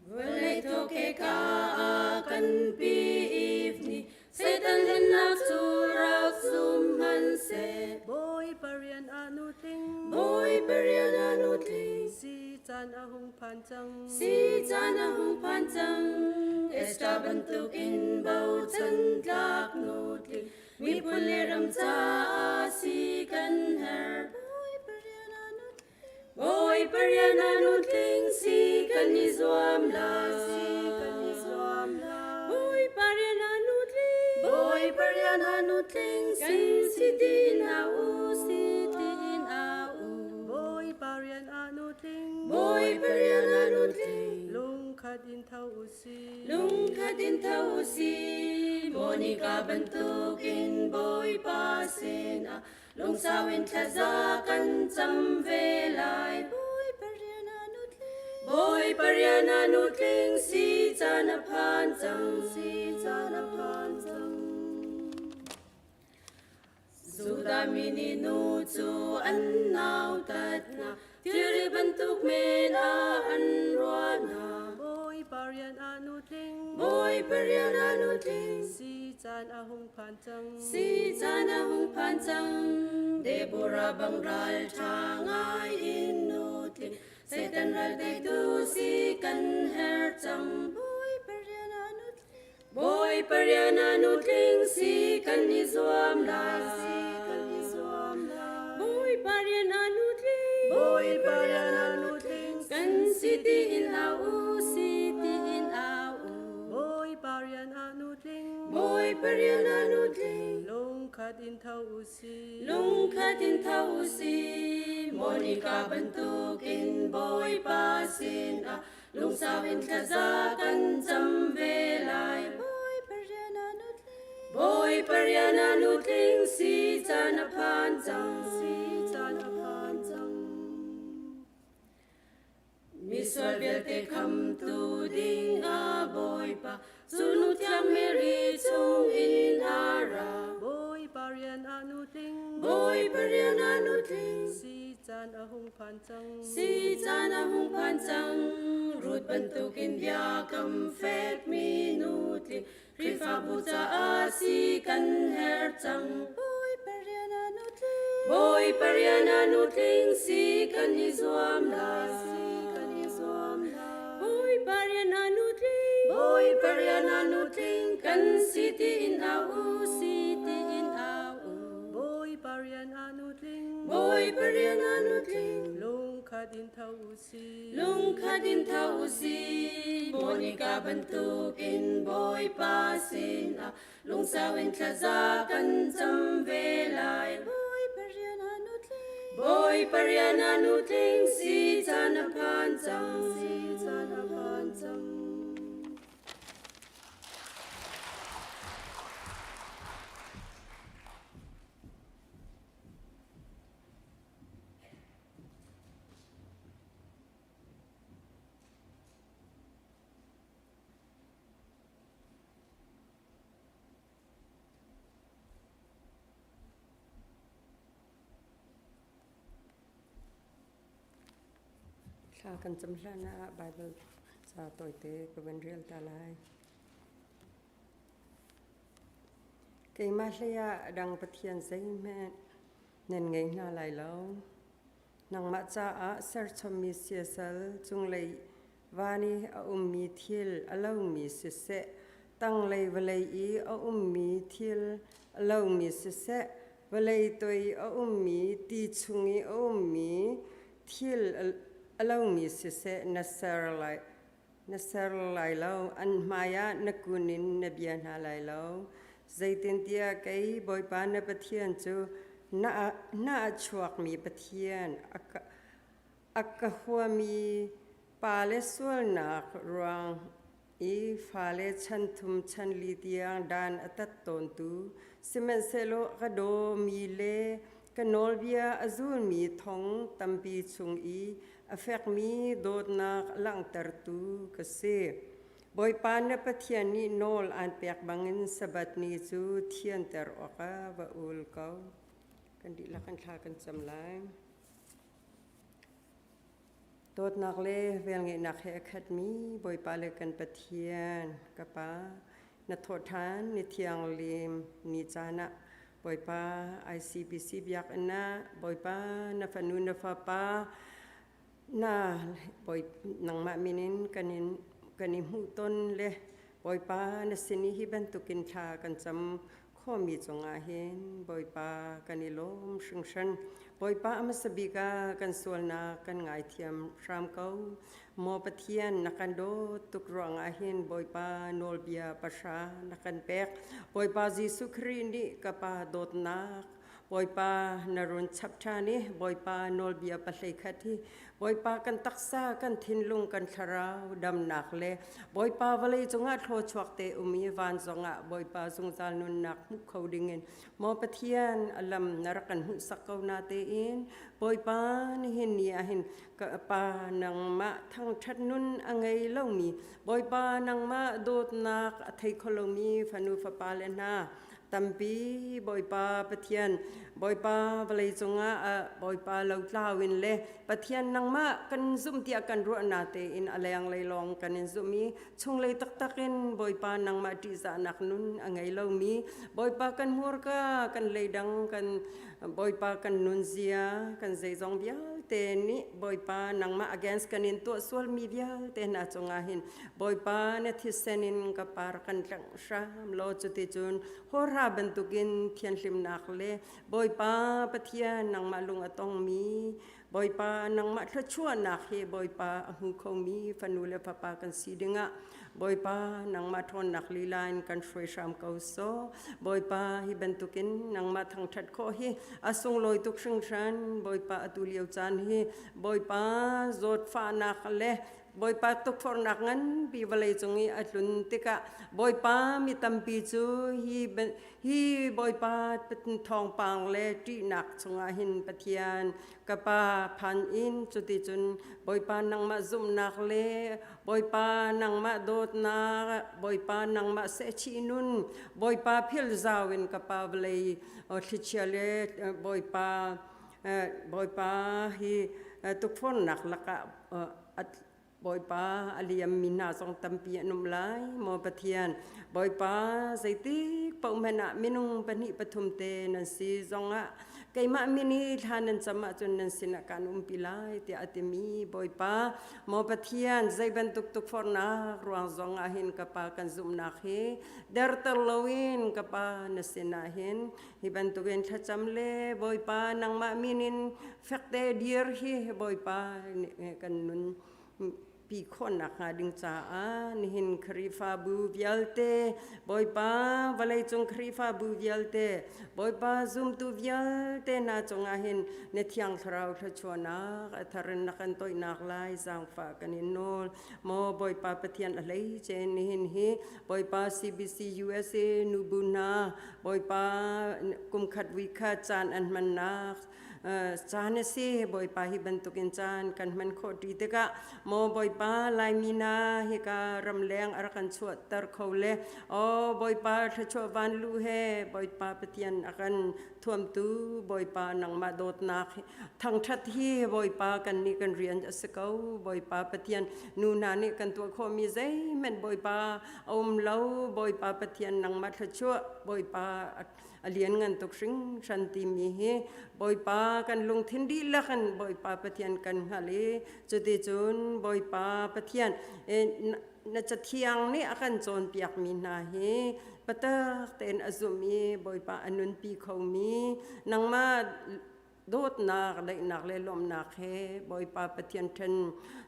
Vele toke ka akan piifni Satan hendak surak sumhan se Boy parian anuting Si chan ahung pancang Esta bentukin bau centak nutling Mi puliram ca asikan her Boy pariana nutling si kan izwam la Boy pariana nutling kan si din au Boy parian anuting Lung kadin tau usi Monica bentukin boy pasina Lung sawin tlazakan cham velai Boy pariana nutling si chana pancang Zudamini nutu annau tatna Tiri bentuk mena anruana Boy parian anuting Si chan ahung pancang Deborah bangral thangai inutling Satan ral day tu si kan her chang Boy pariana nutling si kan izwam la Boy pariana nutling kan siti in au Boy parian anuting Boy pariana nutling Lung khát in thâu usi lung khatin thau si monica bantukin boy pasin a lung sawin kaza kan cham ve lai boy paryana nutling si chana phan chang si chan aphan chang miswal bel te kham tu ding a boy pa sunu thiam meri chung in ara boy parian anu ting boy paryana nutling si chan ahung phan chang si chana hung phan chang rut bantukin biakam fet minutli rifa buta asi kan her chang boy paryana nutling si kan izuam la boy paryana nutling kan siti in au boy parian anu ting boy paryana nutling lung khát in thâu usi lung khatin thau si monica bantukin boy pasin a lung sawin thaza kan cham ve lai boy paryana nutling si chana phan chang si chan aphan chang Sa kan chấm na Bible sa tôi tế của bên real ta lai. Cái mà lẽ đang bắt hiện giấy mẹ nên ngay na lại lâu. Nang mà cha á ser chom mi sia sal chung lei vani a mi thil a lo mi se se tang lei velei I a mi thil a lo mi se se velei toi a mi ti chungi a mi thil along mi se se nasar lai lo an maya nakunin nabian halai lo zaitin tia kai boy pa na pathian chu na chuak mi pathian akka huwa mi pale sol na rang I fale chan thum chan li tiang dan atat ton tu simen selo kado mi le kanol bia azul mi thong tampi chung I affect me dot na lang tartu kasi boy pan na pathian ni nol an pek bangin sabat ni chu thian ter oka wa ul kau kan di la kan thla kan chamlai dot nak le vel nge nak he khat mi boy pa le kan pathian ka pa na thothan ni thiang lim ni chana boy pa ICBC biak na boy pa na fanu na fa pa na boy nang ma minin kanin hu ton le boy pa na sini hi ban tukin tha kan cham kho mi chonga hen boy pa kanilom sungshan boy pa amasabika kan solna kan ngai thiam ram kau mo pathian nakan do tuk rong a hen boy pa nolbia pasha nakan pek boy pa Jesu Khrini kapa dot na boy pa narun chapchani boy pa nolbia pahlei khathi boy pa kan taksa kan thinlung kan tharau dam nak le boy pa valei chunga thlo chuak te umi van zonga boy pa zungzal nun nak mu khodingin mo pathian alam narakan hu sakau na te in boy pa ni hin ni a hin ka pa nang ma thang that nun angai lo mi boy pa nang ma dot nak thei kholomi fanu fa pa le na tampi boy pa pathian boy pa valei chunga boy pa lo tlawin le pathian nang ma kan zum tia kan ro na te in alayang leilong kan in zumi chung lei tak takin boy pa nang ma ti za nak nun angai lo mi boy pa kan mur ka kan leidang kan boy pa kan nun zia kan zai zong bia te ni boy pa nang ma against kan in to sol mi bia te na chunga hin boy pa na thisenin ka par kan tlang sham lo chu ti chun hora bentukin thian hlim nak le boy pa pathian nang ma lung atong mi boy pa nang ma thachua nak he boy pa hu kho mi fanule papa kan sidinga boy pa nang ma thon nak li lain kan shoi sham kau so boy pa hi bentukin nang ma thang that kho hi asung loi tuk shing shan boy pa atuliau chan hi boy pa zot fa nak le boy pa tuk for nak ngan pi valai chungi atlun tika boy pa mi tampi chu hi boy pa thong pang le ti nak chunga hin pathian kapa phan in chuti chun boy pa nang ma zum nak le boy pa nang ma dot na boy pa nang ma se chi nun boy pa phil zawin kapa valai thichale boy pa hi tuk for nak laka boy pa aliam mina song tampi num lai mo pathian boy pa zaiti pau mena minung pani pathum te nan si zonga kaima mini thanan chama chun nan sina kanum pilai te atimi boy pa mo pathian zaiban tuk for na ruang zonga hin kapa kan zum na he der terlowin kapa nasina hin hiban tugen thacham le boy pa nang ma minin fakte dear hi boy pa kan nun pi khon nak nga ding cha a nihin khrifa bu vialte boy pa valai chung khrifa bu vialte boy pa zum tu vialte na chunga hin ne thiang thrau tha chona atharin nakan toy nak lai sang fa kanin nol mo boy pa pathian alai chen nihin hi boy pa CBC USA nubuna boy pa kum khat wi kha chan an man nak chane si boy pa hi bentukin chan kan man kho ti te ka mo boy pa lai mina hi ka ram leng ar kan chuat tar khole o boy pa tha cho van lu he boy pa pathian akan thuam tu boy pa nang ma dot nak thang that hi boy pa kan ni kan rian asakau boy pa pathian nu na ni kan tu kho mi zai men boy pa om lo boy pa pathian nang ma tha cho boy pa alian ngan tuk sing shanti mi he boy pa kan lung thin di la kan boy pa pathian kan hale chuti chun boy pa pathian na chathiang ni akan chon piak mi na he pata ten azumi boy pa anun pi khomi nangma dot nak le lom nak he boy pa pathian then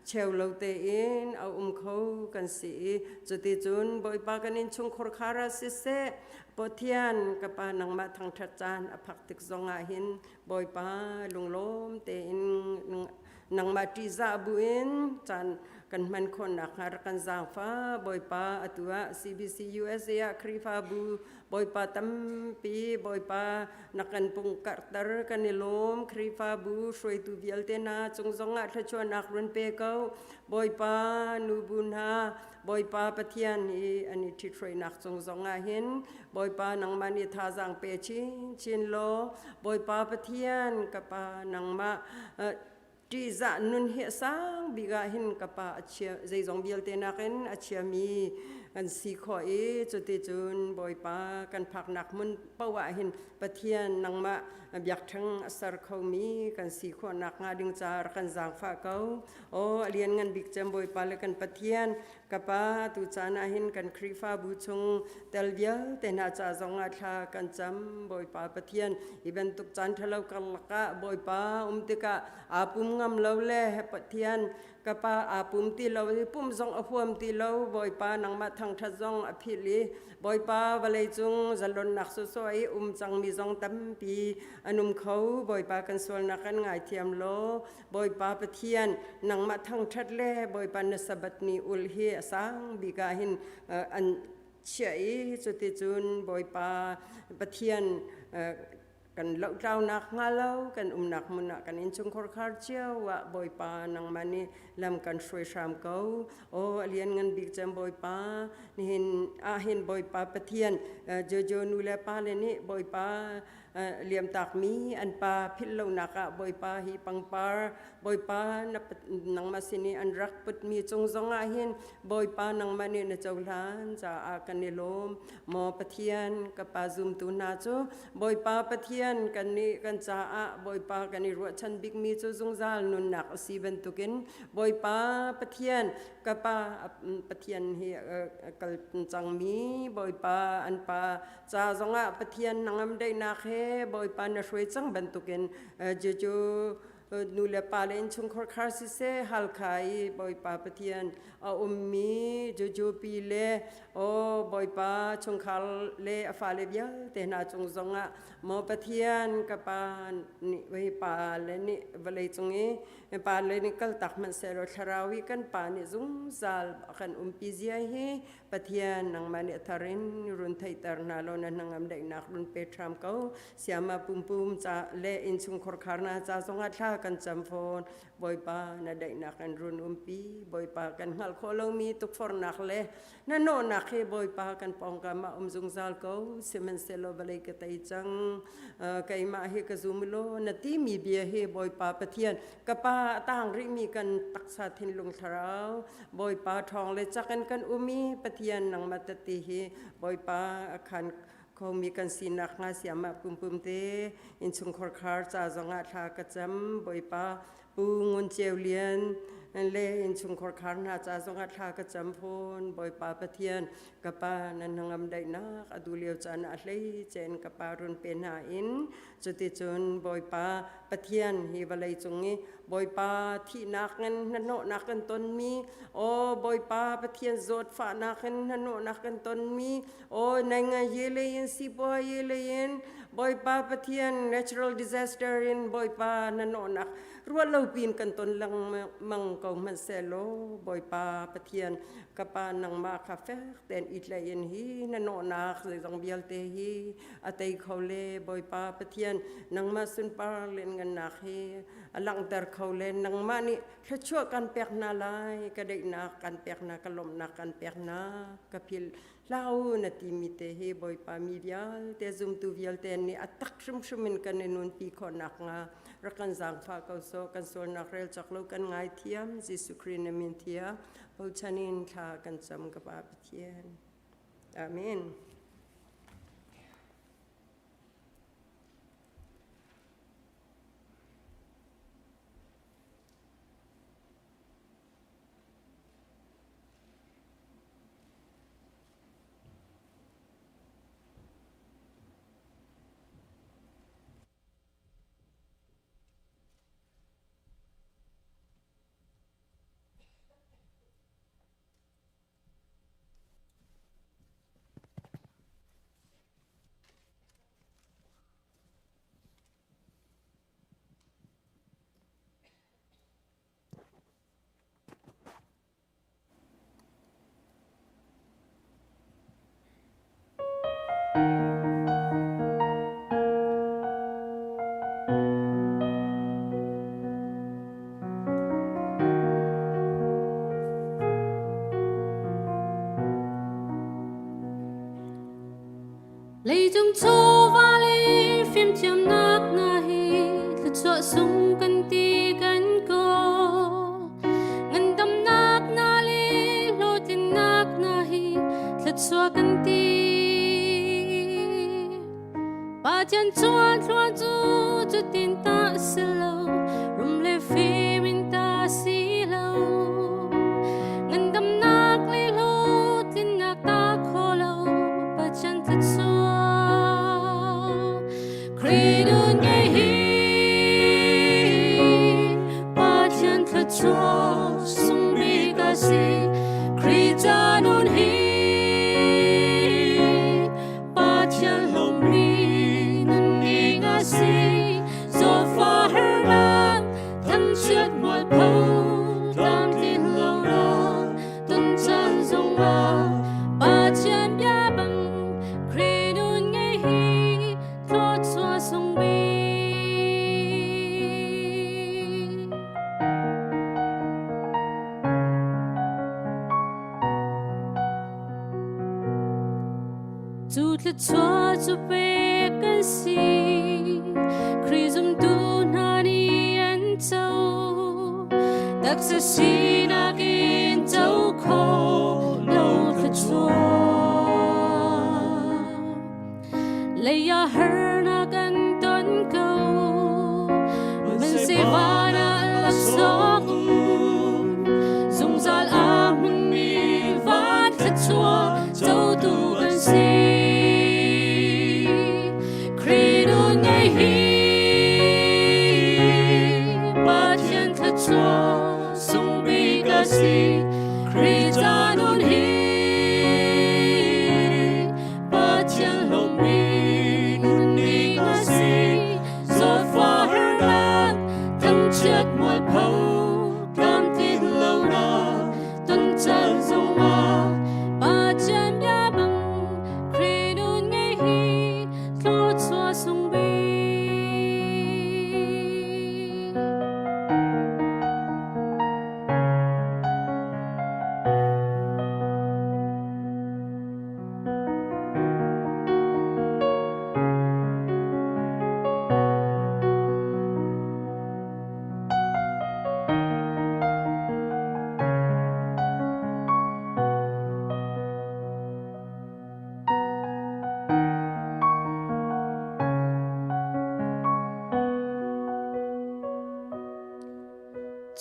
cheu lo te in au kho kan si chuti chun boy pa kan in chung khor khara si se pothian kapa nang ma thang that chan aphak tik zonga hin boy pa lunglom te in nang ma ti za buin chan kan man khon nak har kan zang fa boy pa atua CBC USA khrifa bu boy pa tam pi boy pa nakan pung kartar kan lom khrifa bu soi tu vialte na chung zonga tha chon nak run pe ko boy pa nu bun ha boy pa pathian hi ani thi throi nak chung zonga hin boy pa nang mani tha jang pe chin lo boy pa pathian kapa nang ma ti za nun he sang biga hin kapa achia zai zong bial te nakin achia mi kan si kho e chuti chun boy pa kan phak nak mun pawa hin pathian nang ma biak thang asar khomi kan si kho nak nga ding char kan jang fa kau o alian ngan bik cham boy pa le kan pathian kapa tu chana hin kan khrifa bu chung telbia te na cha zonga tha kan cham boy pa pathian iben tuk chan thalau kan laka boy pa tika apum ngam lo le pathian kapa apum ti lo pum zong apuam ti lo boy pa nang ma thang tha zong aphili boy pa valai chung zalon nak so so ai chang mi zong tam pi anum khau boy pa kan sol na kan ngai thiam lo boy pa pathian nang ma thang that le boy pa na sabat ni ul hi asang biga hin an chai chuti chun boy pa pathian kan lau trao nak ngalau kan nak muna kan inchung khor khar chiao wa boy pa nang mani lam kan shoi sham kau o alian ngan big cham boy pa hin boy pa pathian jojo nu le pa le ni boy pa liam tak mi an pa phil lo naka boy pa hi pangpar boy pa nang masini an rak put mi chung zonga hin boy pa nang mani na chaulan cha a kanilom mo pathian ka pa zum tu na chu boy pa pathian kan ni kan cha a boy pa kan ni ro chan big mi chu zungzal nun nak si ben tukin boy pa pathian ka pa pathian hi kal chang mi boy pa an pa cha zonga pathian nangam dei na khe boy pa na shoi chang ben tukin jeju นูเลปาเลนชุงคอร์คาร์ซิเซฮัลไคบอยปาปะเทียนอุมมีจูปีเลโอบอยปาชงคัลเลอฟาเลเบียเตนาจงซงะมอปะเทียนกะปานี่เวปาเลนี่วะเลจงเอปาเลนี่กัลตักมันเซโรทราวีกันปานี่ซุงซาลกันปีเซียเฮปะเทียนนังมันทารินรุนไทตาร์นาโลนันนังอัมเดนักรุนเปทรามเขาเสียมาปุ่มจะเลอินชุงคอร์คาร์นาจะซงะท่ากันจำฟอนบอยปานาเดนักกันรุนปีบอยปากันฮัลโคลมีตุกฟอร์นักเลนั่นโนนักเฮบอยปากันปองกันมาซุงซาลเขาเซมันเซโลบเลกตายจังไกมาเฮกซูมิโลนาทีมีเบียเฮบอยปาปะเทียนกะปาต่างริมีกันตักษาทินลงทราวบอยปาทองเลยจักกันอุมีปะเทียนนังมาตติเฮบอยปาอาคารเขามีกันสีนักงาเสียมาปุ่มเตอินชุงคอร์คาร์จะจงอาทากระจำบอยปาปูงุนเจียวเลียนเลอินชุงคอร์คาร์นาจะจงอาทากระจำพนบอยปาปะเทียนกะปานันงามได้นักอดูเลียวจานาเลยเจนกะปารุนเป็นหาอินจุติจนบอยปาปะเทียนฮีวาเลยจงงี้บอยปาที่นักนั้นนันโนนักกันตนมีโอ้บอยปาปะเทียนโจดฝานักกันนันโนนักกันตนมีโอ้ในงานเยเลยินสิบอยเยเลยินบอยปาปะเทียน natural disaster in บอยปานันโนนักรัวเราปีนกันตนลังมังกงมันเซโลบอยปาปะเทียนกะปานังมาคาเฟ่เตนอิตเลยินฮีนันโนนักเลยต้องเบียลเตฮีอาเตยเขาเลบอยปาปะเทียนนังมาสุนปาเล่นกันนักฮีหลังแต่เขาเล่นนังมานี่ถ้าชั่วกันเปียกนาลายก็ได้นักกันเปียกนากลมนักกันเปียกนากะพิลเล่านาทีมีเตฮีบอยปามีเบียลเตซุมตูเบียลเตนนี่อัตักชุมกันในนุนปีคนนักงารักกันสังฟ้าเขาโซกันส่วนนักเรลจักโลกันไงเทียมจิสุครีนมินเทียปูชนินทากันจำกับอาเทียนอาเมน Lấy trong châu và lấy phim chiêm nát na hi thật sợ sung cần ti cần cô ngân tâm nát na li lo tin nát na hi thật sợ cần ti ba chân chuan chuan chu chu tin ta sẽ lâu rum le phim in ta si lâu ngân tâm nát li lo tin nát ta khô lâu ba chân thật sợ Kridun ye hi ba chân thật cho sung bi ga si Kridun hi ba chân lom ni nun ni ga si so far her love thân chiết một phâu tam tin lâu ra tuần chân dòng ba ba chân ya bằng Kridun ye hi thot so sung bi tu le cho tu pe kan si Krizum tu na ni en châu dak sa si na kin châu kho lo le cho Leia her na kan ton ko men se vana la song Dung zal a mun mi van le cho châu tu kan si Kridun ye hi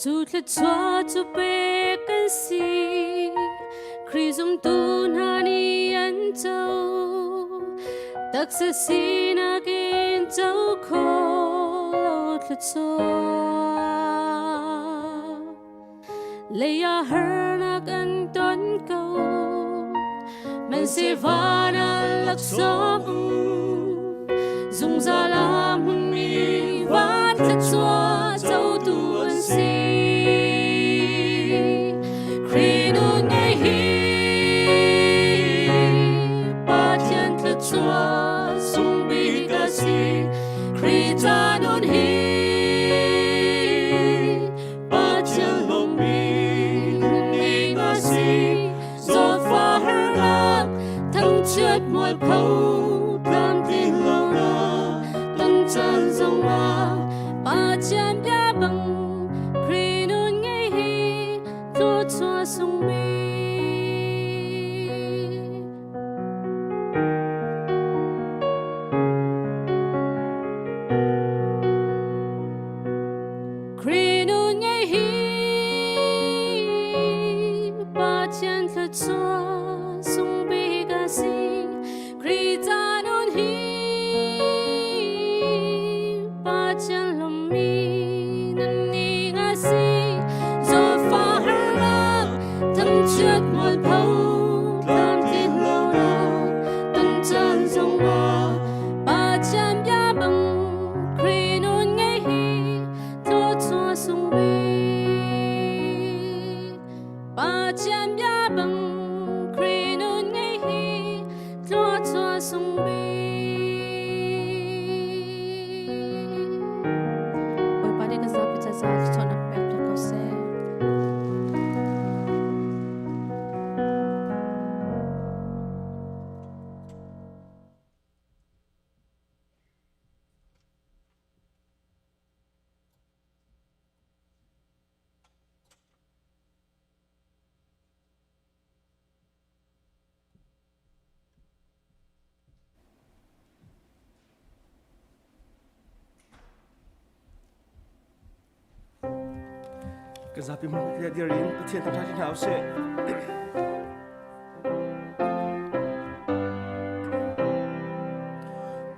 chút lệ cho chút bê căn si khi dùng tuôn hà ni ăn châu đặc sự xin à kinh châu khô lột lệ cho lấy à hơn à gần tuấn cầu mình sẽ van à lạc xóm dùng ra làm hun mi van lệ cho châu tuôn si khi nôn ngày hi ba chân lệ cho sung bi ca si khi ta nôn hi ba chân lòng mi ca si gió pha hơ lạc thăng trượt mùa phâu tam tin lâu na tân chân dòng hoa ba chân đã bằng khi nôn ngày hi tua cho sung bi khi nôn ngày hi ba chân thật cho sung bi ca si khi ta nôn hi ba chân lòng mi năn ni ca si gió pha hơ lạc thăng trượt một phâu tam tin lâu na tân chân dòng hoa ba chân đã bằng khi nôn ngày hi tua cho sung bi ba chân đã bằng khi nôn ngày hi tua cho sung bi ôi ba đi cái sao bây giờ sao cho nó bẹp được câu xe cái giá phim địa điểm cái thiên tăng trên hào sẽ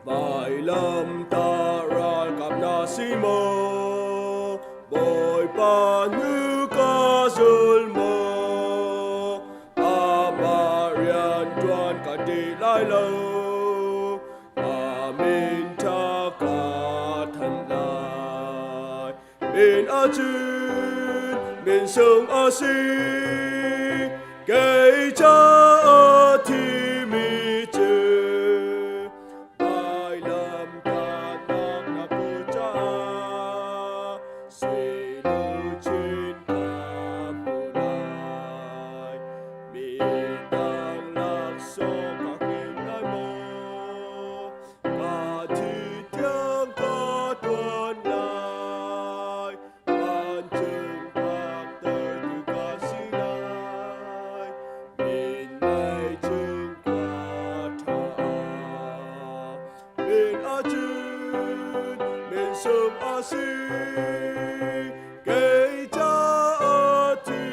bài lâm ta ra gặp na si mơ bồi ba như ca dul mơ amarian tuan cả đi lai lâu amin ta cả thân lai bên a chư bên sông a si cây cha a thi mi chư bài lâm ta nạc na pu cha suy lưu trên ca mù lai mi đang lạc so cả kinh lai mơ cả thi tiếng ca tuần lai ban chừng bạc tới từ ca si lai min mai chừng qua tha min a chừng min sông a si cây cha a thi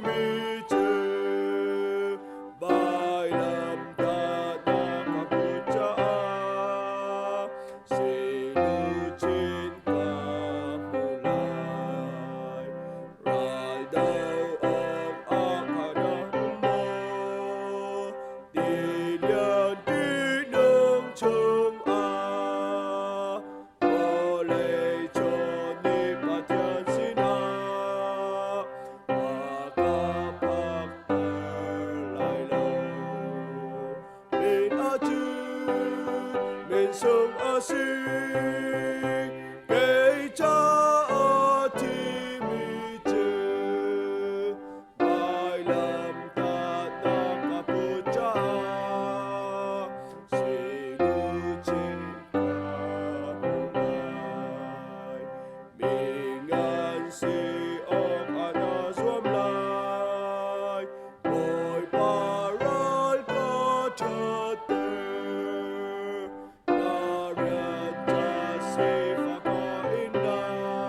mi chừng bài lâm ta na ca pu cha si lưu trên ca mù lai rai đau ông ác hà na mô đi liên đi nương chung bồ lê cho ni bà thiên xin và ca bạc tờ lại lâu bên a chư bên sông a si cây cha a thi mi chư bài lâm ta na ca pu cha suy lưu trên ca mù lai mi ngàn si ốc ana zuam lai bồi ba rai ca cha tê na rian cha si pha ca in lai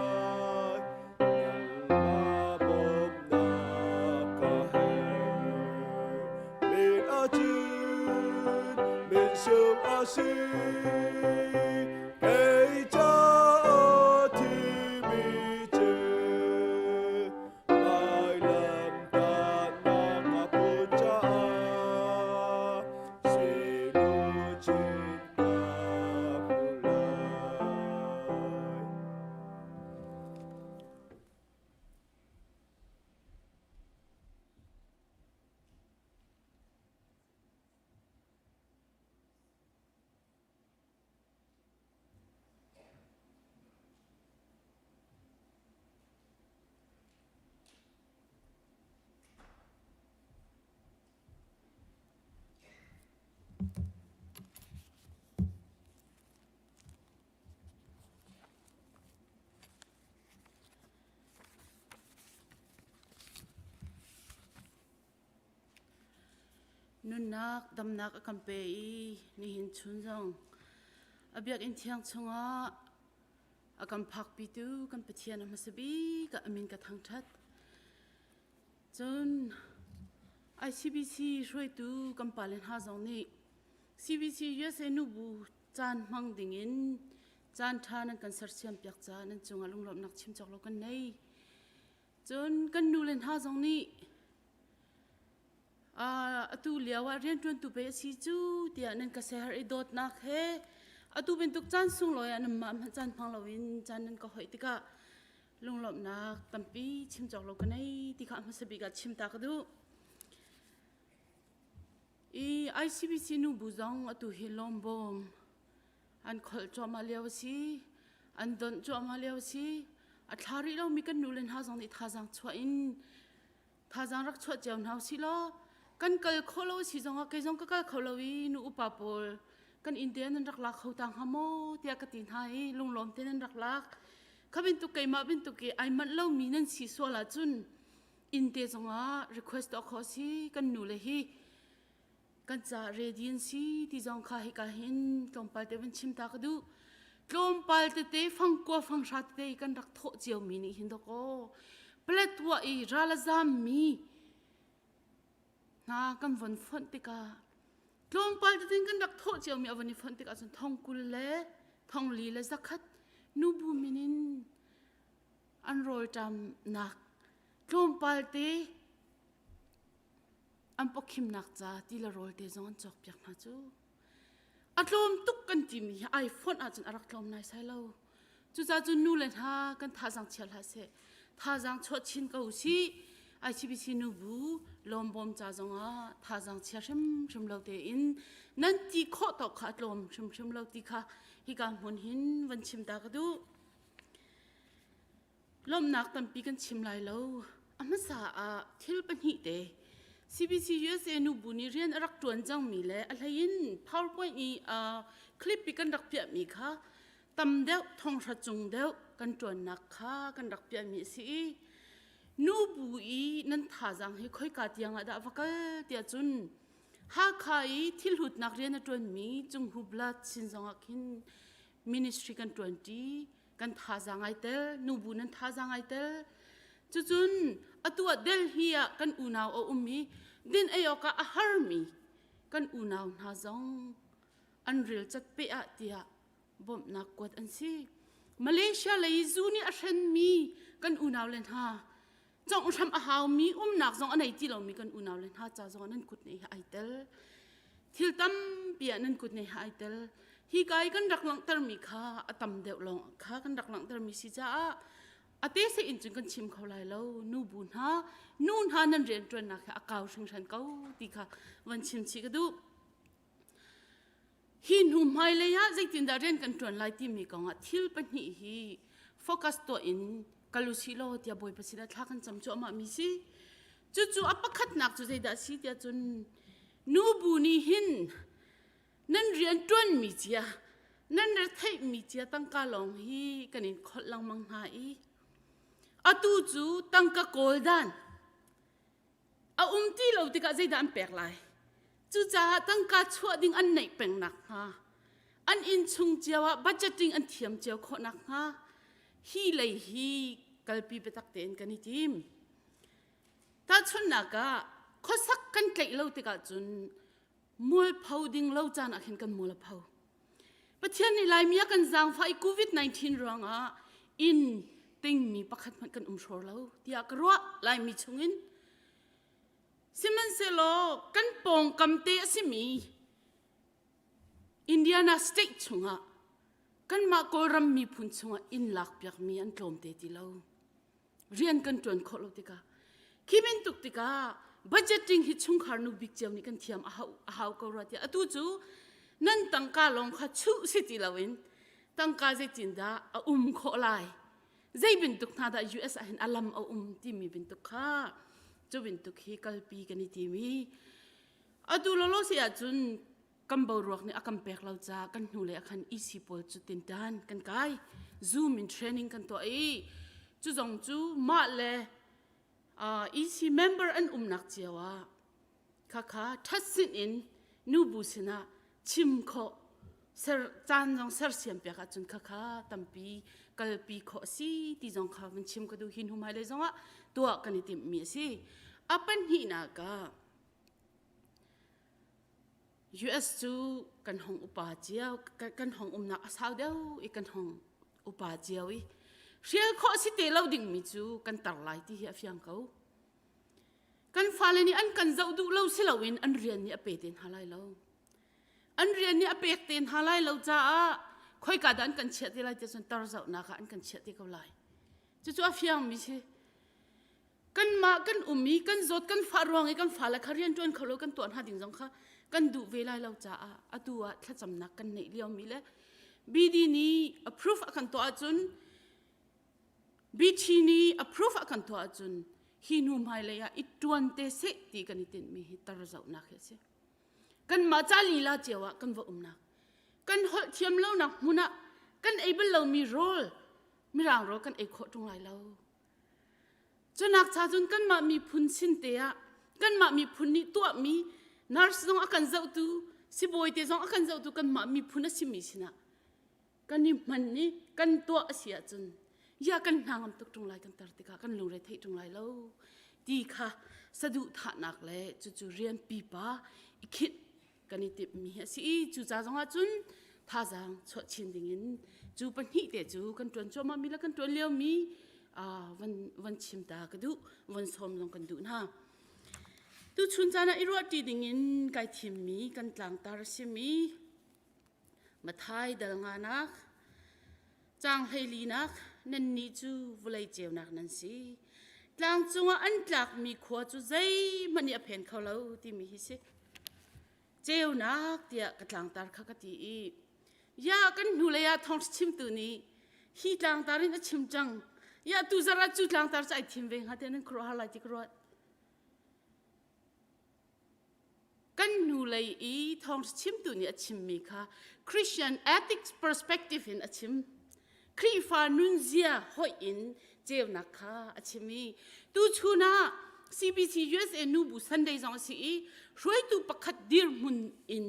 cây cha thì bị chê ai làm ta na ngã bút cha sẽ lu trên ta phụ lại nun nak dam nak akan pei ni hin chun jong abiak in thiang chunga akan phak pi tu kan pathian amasabi ka amin ka thang that chun ICBC roi tu kan palen ha jong ni CBC USA nu bu chan mang dingin chan than kan sar siam piak cha nan chunga lunglom nak chim chok lo kan nei chun kan nu len ha jong ni atu liawa rian tuan tu pe si chu tia nan ka se har idot nak he atu ben tuk chan sung lo ya nam ma chan phang lo win chan nan ka hoi tika lunglom nak tampi chim chok lo kanai tika ma sabi ga chim ta ka du I ICBC nu buzong atu hilom bom an khol cho ma liaw si an don cho ma liaw si a thari lo mi kan nu len ha jong ni tha jang chwa in tha jang rak chwa jaw nau si lo kan kal kholo si zonga ke zong ka kal kholowi nu upapol kan indian nan rak lak khotang hamo tia ka tin hai lunglom ten nan rak lak khabin tu kai ma bin tu ke ai mat lo mi nan si so la chun inte zonga request to kho si kan nu le hi kan cha radiancy ti zong kha hi ka hin tlom pal te ban chim ta ka du tlom pal te phang ko phang shat te kan rak tho chiao mi ni hin do ko plet wa I rala zam mi na kan von font tika tlom pal te kan rak tho chiao mi avani font tika chun thong kul le thong li le zakhat nu bu minin an rol tam nak tlom pal te an pokhim nak cha ti la rol te zong an chok piak na chu atlom tuk kan ti mi iPhone a chun arak tlom nai sai lo chu cha chu nu len ha kan tha jang chhal ha se tha jang chho chin ko si ICBC nu bu lom bom cha zong a tha jang chia shim lo te in nan ti kho to kha tlom shim lo ti kha hi ka mun hin wan chim ta ka du lom nak tam pi kan chim lai lo ama sa a thil pan hi te CBC USA nu bu ni rian arak tuan jang mi le alhain PowerPoint I clip pi kan rak pia mi kha tam deu thong ra chung deu kan tuan nak kha kan rak pia mi si nu bu I nan tha jang he khoi ka tiang ada vakal tia chun ha khai thil hut nak rian tuan mi chung hubla chin jong akin ministry kan 20 kan tha jang ai tel nu bu nan tha jang ai tel chun atua del hiya kan unaw o ummi din ayoka a harmi kan unaw na zong an ril chat pe a tia bom na kwat an si Malaysia lei zuni a hren mi kan unaw len ha jong ram a haw mi nak zong anai ti lo mi kan unaw len ha cha zong nan kut nei ha aitel thil tam pia nan kut nei ha aitel hi kai kan rak lang tar mi kha atam deu long kha kan rak lang tar mi si cha ate se in chung kan chim kholai lo nu bun ha nun ha nan ren tron na kha akaw sang san ko ti kha wan chim chi ka du hin hum mai le ya zaitin da ren kan tron lai ti mi ka nga thil pa ni hi focus to in kalusi lo tia boy pasila thla kan cham chu ma mi si chu apakhat nak chu zai da si tia chun nu bu ni hin nan rian tron mi chia nan ra thai mi chia tang ka long hi kanin khol lang mang ha I atu chu tangka koldan a ti lo tika zai dan pek lai chu cha tangka chua ding an nei peng nak ha an in chung chiawa budgeting an thiam chiaw kho nak ha hi lei hi kalpi petak ten kani tim ta chun naka khosak kan klei lo tika chun mul phau ding lo chan a khin kan mul phau เทียนในลายมีกันจางไฟโควิด-19รังอินติงมีประคัดมันกันชอแล้วที่กรัวลายมีชงอินสิมันเสลอกันปองกำเตะสิมีอินเดียนาสเตทชงกันมาโกรัมมีพุ่นชงอินลักเปียกมีอันกลมเตติแล้วเรียนกันจนขอลติกาคิมินตุกติกาบัจเจติงฮิตชงคาร์นูบิกเจ้านี่กันเทียมอาหาวกรัวที่อตุจูนั่นตั้งกาลงขัดชุสิติลาวินตั้งกาเจจินดาขอลายใจบินตุกนาดา US เห็นอลัมที่มีบินตุกข้าจะบินตุกฮีกัลปีกันนี่ที่มีดูโลโลเสียจุนกันบรวกเนี่ยกันเปกเราจะกันหูเลยกันอีสิปอลจุดตินดานกันไกซูมอินเทรนนิ่งกันตัวจุจงจูมาเลยอีสิเมมเบอร์อันนักเจียวค่ะทัศน์อินนูบุษนะชิมโคเสร์จานจงเสร์เสียมเปียกจุนค่ะตั้มปีกัลปีโคสิที่จงค่ะมันชิมก็ดูหินหุมายเลยจงตัวกันนี่ติมีสิเป็นหินากา US จูกันห้องอุปาเจียวกันห้องนักสาวเดียวอีกันห้องอุปาเจียวเชียร์ข้อสิเตลาดิ่งมิจูกันตัดไล่ที่เฮียฟิยังเขากันฟ้าเลยนี่อันกันจะดูเล่าสิเราวินอันเรียนนี่อเปเตนหาไล่เราอันเรียนนี่อเปเตนหาไล่เราจ้าค่อยกาดันกันเชียร์ที่ไรจะส่วนตาเราหน้ากันกันเชียร์ที่เขาไล่จู่ๆฟิยังมิใช่กันมากันมีกันจดกันฟ้ารวงกันฟ้าละคาเรียนจนเขาเรากันตัวหาดิ่งจงค่ะกันดูเวลาเราจะดูถ้าจำนักกันในเลี้ยวมีเลยบีดีนี้ approve กันตัวจุนบีทีนี้ approve กันตัวจุนฮินุมายเลยอีตวนเตเสตีกันนี่ตินมีฮิตาร์เจ้านักเสียกันมาจ้าลีลาเจ้ากันว่านักกันหดเทียมเล่านักมุนักกันเอเบลเรามีโรลมีรางโรกันเอโคตรงไรเราจนนักชาจุนกันมามีพุนสินเตียกันมามีพุนนี่ตัวมีนาร์สต้องอากันเจ้าตูสิบอยเตต้องอากันเจ้าตูกันมามีพุนสิมีสินะกันนี่มันนี่กันตัวเสียจนยากันนางตุกตรงไรกันตัดติกากันลงไรไทยตรงไรแล้วดีค่ะสะดุฐานักเลยจู่ๆเรียนปีป้าอีคิดกันนี่ติมีสิจู่จ้าจงอาจุนท่าจางชดชินดิ่งจู่ปัญหิเตจู่กันจวนจอมามีแล้วกันจวนเลี้ยวมีวันชิมตากระดูวันสมลงกันดูนะดูชุนจานะอีรัวดีดิ่งไก่ทิมมีกันหลังตาสิมีมาไทยเดลงานักจางเฮลีนักนั่นนี่จูวลัยเจียวนักนั่นสิหลังจงอันหลักมีขวดจูใจมันอย่าเพ่นเขาแล้วที่มีฮิสิเจียวนักเดียกันหลังตาข้ากตียากันหูเลยทองชิมตัวนี้ฮีหลังตาเรื่องชิมจังยาตูจาระจุดหลังตาใจทิมเวงหาเทนันครัวหาลายที่ครัวกันหูเลยทองชิมตัวนี้ชิมมีค่ะ Christian ethics perspective in ชิมครีฟานุนเซียหอยอินเจียวนักค่ะชิมีตูชูน่า CBC USA นูบุสันเดย์จงสีช่วยตูประคัดดิรมุนอิน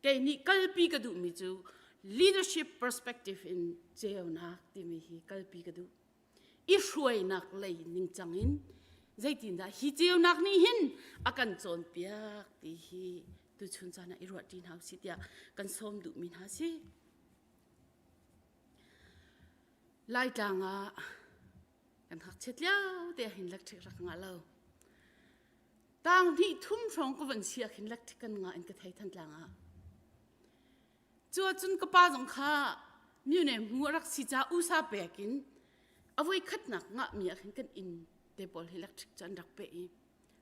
แกนี่กัลปีกระดูมิจู leadership perspective in เจียวนักที่มีฮีกัลปีกระดูอีช่วยนักเลยนิ่งจังอินใจตินดาฮีเจียวนักนี่หินอากันโจนเปียกที่ฮีตูชุนจานะอีรัวดินหาสิเดียกันสมดุมินหาสิไล่จังกันหักเช็ดเลี้ยวเดี๋ยวเห็นเล็กเช็ดรักงาเราต่างที่ทุ่มฟองก็วันเสียเห็นเล็กเช็ดกันงาอินกระไทยทันจังจวดจนกระป้าสงข้ามีอยู่ในหัวรักสิจ้าอุซาเปกินเอาไว้ขัดหนักงะมีเห็นกันอินเดบอลเห็นเล็กเช็ดจันรักเปย์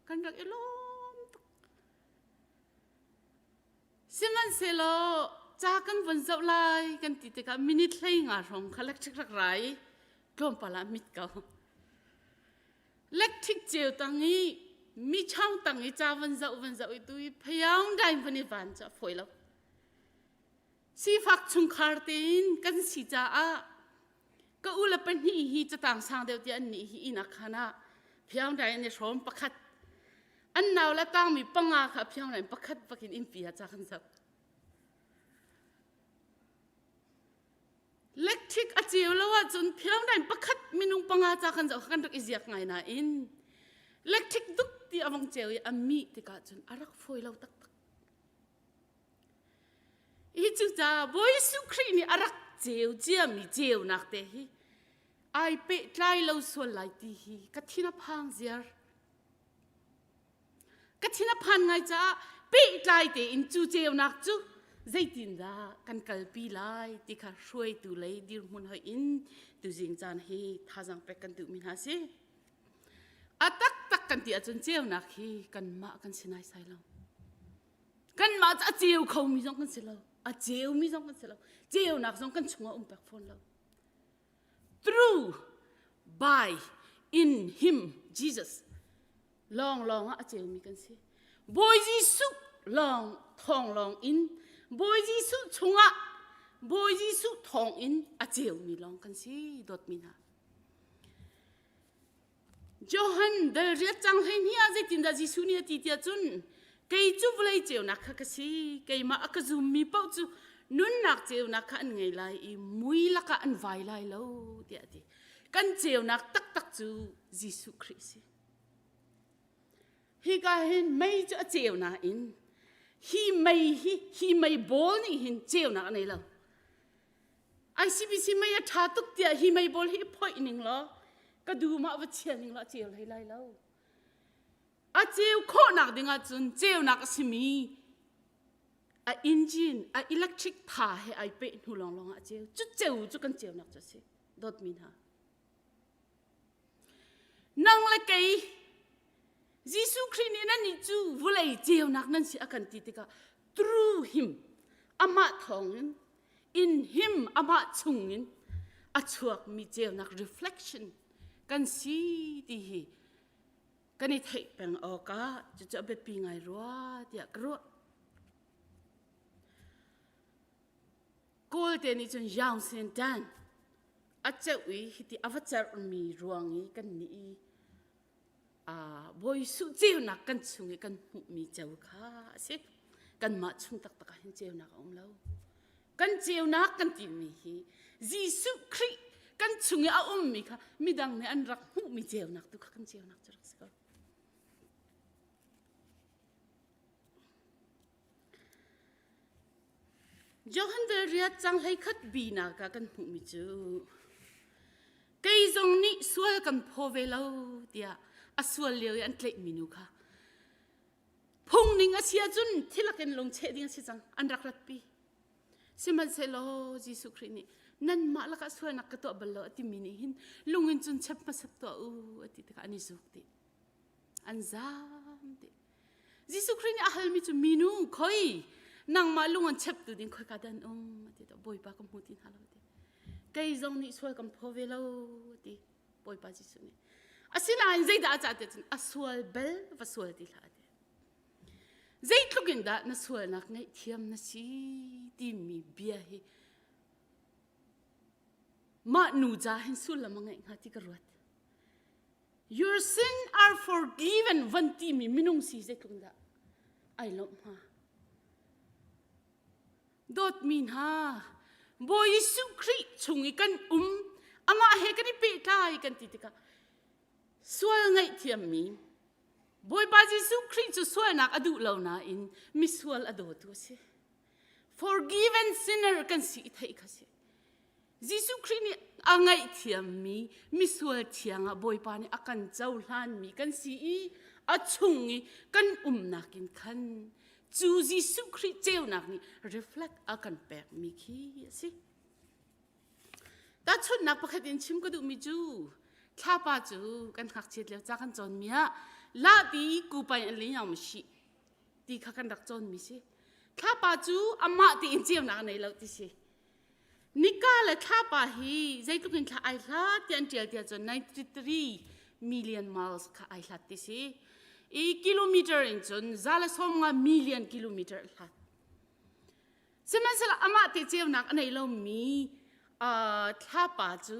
กันรักเอลมสิมันเซโลจากกันวันเจ้าลายกันติดกับมินิทเลยงาทองเขาเล็กทิกรักไรกลมปลามิดเก่าเล็กทิกเจียวตังนี้มีช่างตังนี้จ้าวันเจ้าอีตุยพยายามได้พันธุ์วันจะฝอยแล้วสีฟักชุงคาร์ตินกันสีจ้าก็อุลเป็นฮีจะต่างสร้างเดียวที่อันนี้ฮีนักขณะพยายามได้ในชมประคัดอันนาวและตั้งมีปังอาค่ะพยายามได้ประคัดประกินอินเปียจากกันเจ้าเล็กทิกอาเจียวแล้วว่าจนเพียงได้ประคัดมินุงปังอาจากกันจะกันรักอิเจียกไงนะอินเล็กทิกดุกที่อวังเจียวอามีที่กาจนอารักฟอยเราตัก อีจูจ้าบอยสุครีนี่อารักเจียวเจียมีเจียวนักเตฮีไอเปะไตรเราส่วนไหลตีฮีกัทินาพังเสียร์กัทินาพันไงจ้าเปะไตรเตอินจูเจียวนักจูใจตินดากันกัลปีไลติขาช่วยตูเลยดิรมุนหอินตูจิงจานฮีท่าจังเป็กกันตูมินฮาซีอาตักตักกันตีอาจนเจียวนักฮีกันมากันสินายไซลกันมาจะเจียวเขามีจงกันสิลอาเจียวมีจงกันสิลเจียวนักจงกันชงเป็กฟอนล through by in him Jesus ลองอาเจียวมีกันสิบอยจีสุลองทองลองอินบอยจีสุชงบอยจีสุทองอินอาเจียวมีลองกันสิดอดมีนาจอหันเดรียจังให้เนี่ยจะตินดาจีสุเนี่ยติดยาจุนไกจูบเลยเจียวนักกันสิไกมาอักจูมีเป้าจูนุนนักเจียวนักอันไงไลมุยลักอันไวไลโลเดียดีกันเจียวนักตักจูจีสุคริสฮีก็เห็นไม่จะเจียวนักอินฮีไม่บอลนี่เห็นเจียวนักนี่แล้วไอซีบีซีไม่ท้าตุกเดียฮีไม่บอลฮีพอยนิ่งล้อก็ดูมาว่าเชียนิ่งล้อเจียวไล่แล้วอาเจียวโคนักดิ่งอาจุนเจียวนักสิมีอาอินจินอาอิเล็กทริกท่าให้ไอเป็ดหูลองอาเจียวจุดเจียวจุกันเจียวนักจะสิดอดมีนานั่งเลยไกยิสุคริสต์นั่นนี่จูวุเลยเจียวนักนั่นสิอากันติดกะ through him อามาทอง in him อามาชุงอาชวกมีเจียวนัก reflection กันสิดีกันนี่เทเป็นออกาจะไปปีไงรัวเดียกรัวกูเดนี่จนยาวเส้นดันอาจจะวิที่อวตารมีรวงนี้กันนี่บอยสุเจียวนักกันชุงกันมีเจ้าข้าสิกันมาชุงตักเห็นเจียวนักองเรากันเจียวนักกันที่มียิสุคริสต์กันชุงเอามีค่ะมีดังในอันรักมีเจียวนักตุกกันเจียวนักจะรักสิกันยอหันเดรียจังให้คัดบีนักกันมีจูไกจงนี้สวยกันพอเวลาเดียอาสวลเลียวอันเล็กมินุค่ะพงนิงอาเซียจุนที่ลักเอ็นลงเชดิ้งสิจังอันรักรัดปีสิมันเซโลจิสุครินี่นั่นมาลักสวยนักกระตัวบลอติมินิหินลุงเงินจุนเช็บมาสักตัวอติตะอันนี้สุกติอันซามติจิสุครินี่อาฮัลมิจุมินุคอยนางมาลุงเงินเช็บตัวดิ้งคอยกาดันอติตะบอยปากมุตินฮัลโหลติไกจงนี้สวยกันพอเวลาติบอยปาจิสุนี่อาศิลาอินใจด่าจัดเด็ดอาสวลเบลว่าสวลดีละเด็ดใจทุกินด่าน่าสวลนักไงเทียมน่าสีดีมีเบียฮีมาหนูจ่าเห็นสุลละมังไงหาที่กระรวด Your sin are forgiven วันที่มีมินุงสีใจทุกินด่าไอ้ล้มฮะดอดมินฮะบอยสุคริชงกันอามาเฮกันนี่เปิดท้ายกันติดกันสวยไงเทียมมีบอยบาจิสุคริสต์สวยนักอดูเหล่านาอินมิสวลอดูตัวสิ forgiven sinner กันสิไทยกันสิจิสุคริสต์นี่อังไงเทียมมีมิสวลเทียงบอยปานี่อากันเจ้าหลานมีกันสิอาชุงกันนักอินคันจูจิสุคริสต์เจ้านักนี่ reflect อากันแปลกมีขี้สิแต่ชุดนักประคดินชิมก็ดูมีจูข้าป้าจูกันหักเฉียดแล้วจากกันจนมีฮะลาดีกูไปอันนี้ยังไม่ใช่ดีข้ากันดักจนมีสิข้าป้าจูอามาตีอินเจียมนักในเราที่สินิกาเลยข้าป้าฮีใจทุกินข้าไอลาเตียนเจียจน93 million miles ข้าไอลาที่สิกิโลเมตรอินจนซาลสมงา million กิโลเมตรลาสมัยนั้นอามาตีเจียมนักในเรามีข้าป้าจู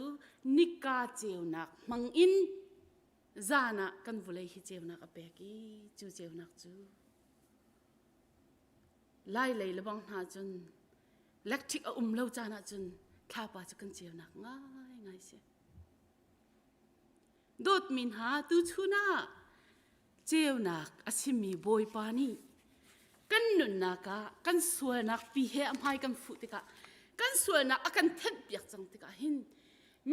นิกาเจียวนักมังอินจานะกันวุ่นเลยเจียวนักอเปกี้จูเจียวนักจูไล่เลยระบังหาจนเล็กที่เล่าจานะจนข้าป้าจูกันเจียวนักง่ายเสียโดดมินหาตูชูน่าเจียวนักอาชิมีบอยปานีก กันนุนนักกันสวยนักปีเหอภัยกันฟุติกะกันสวยนักกันเท็ดเปียกจังติกะหิน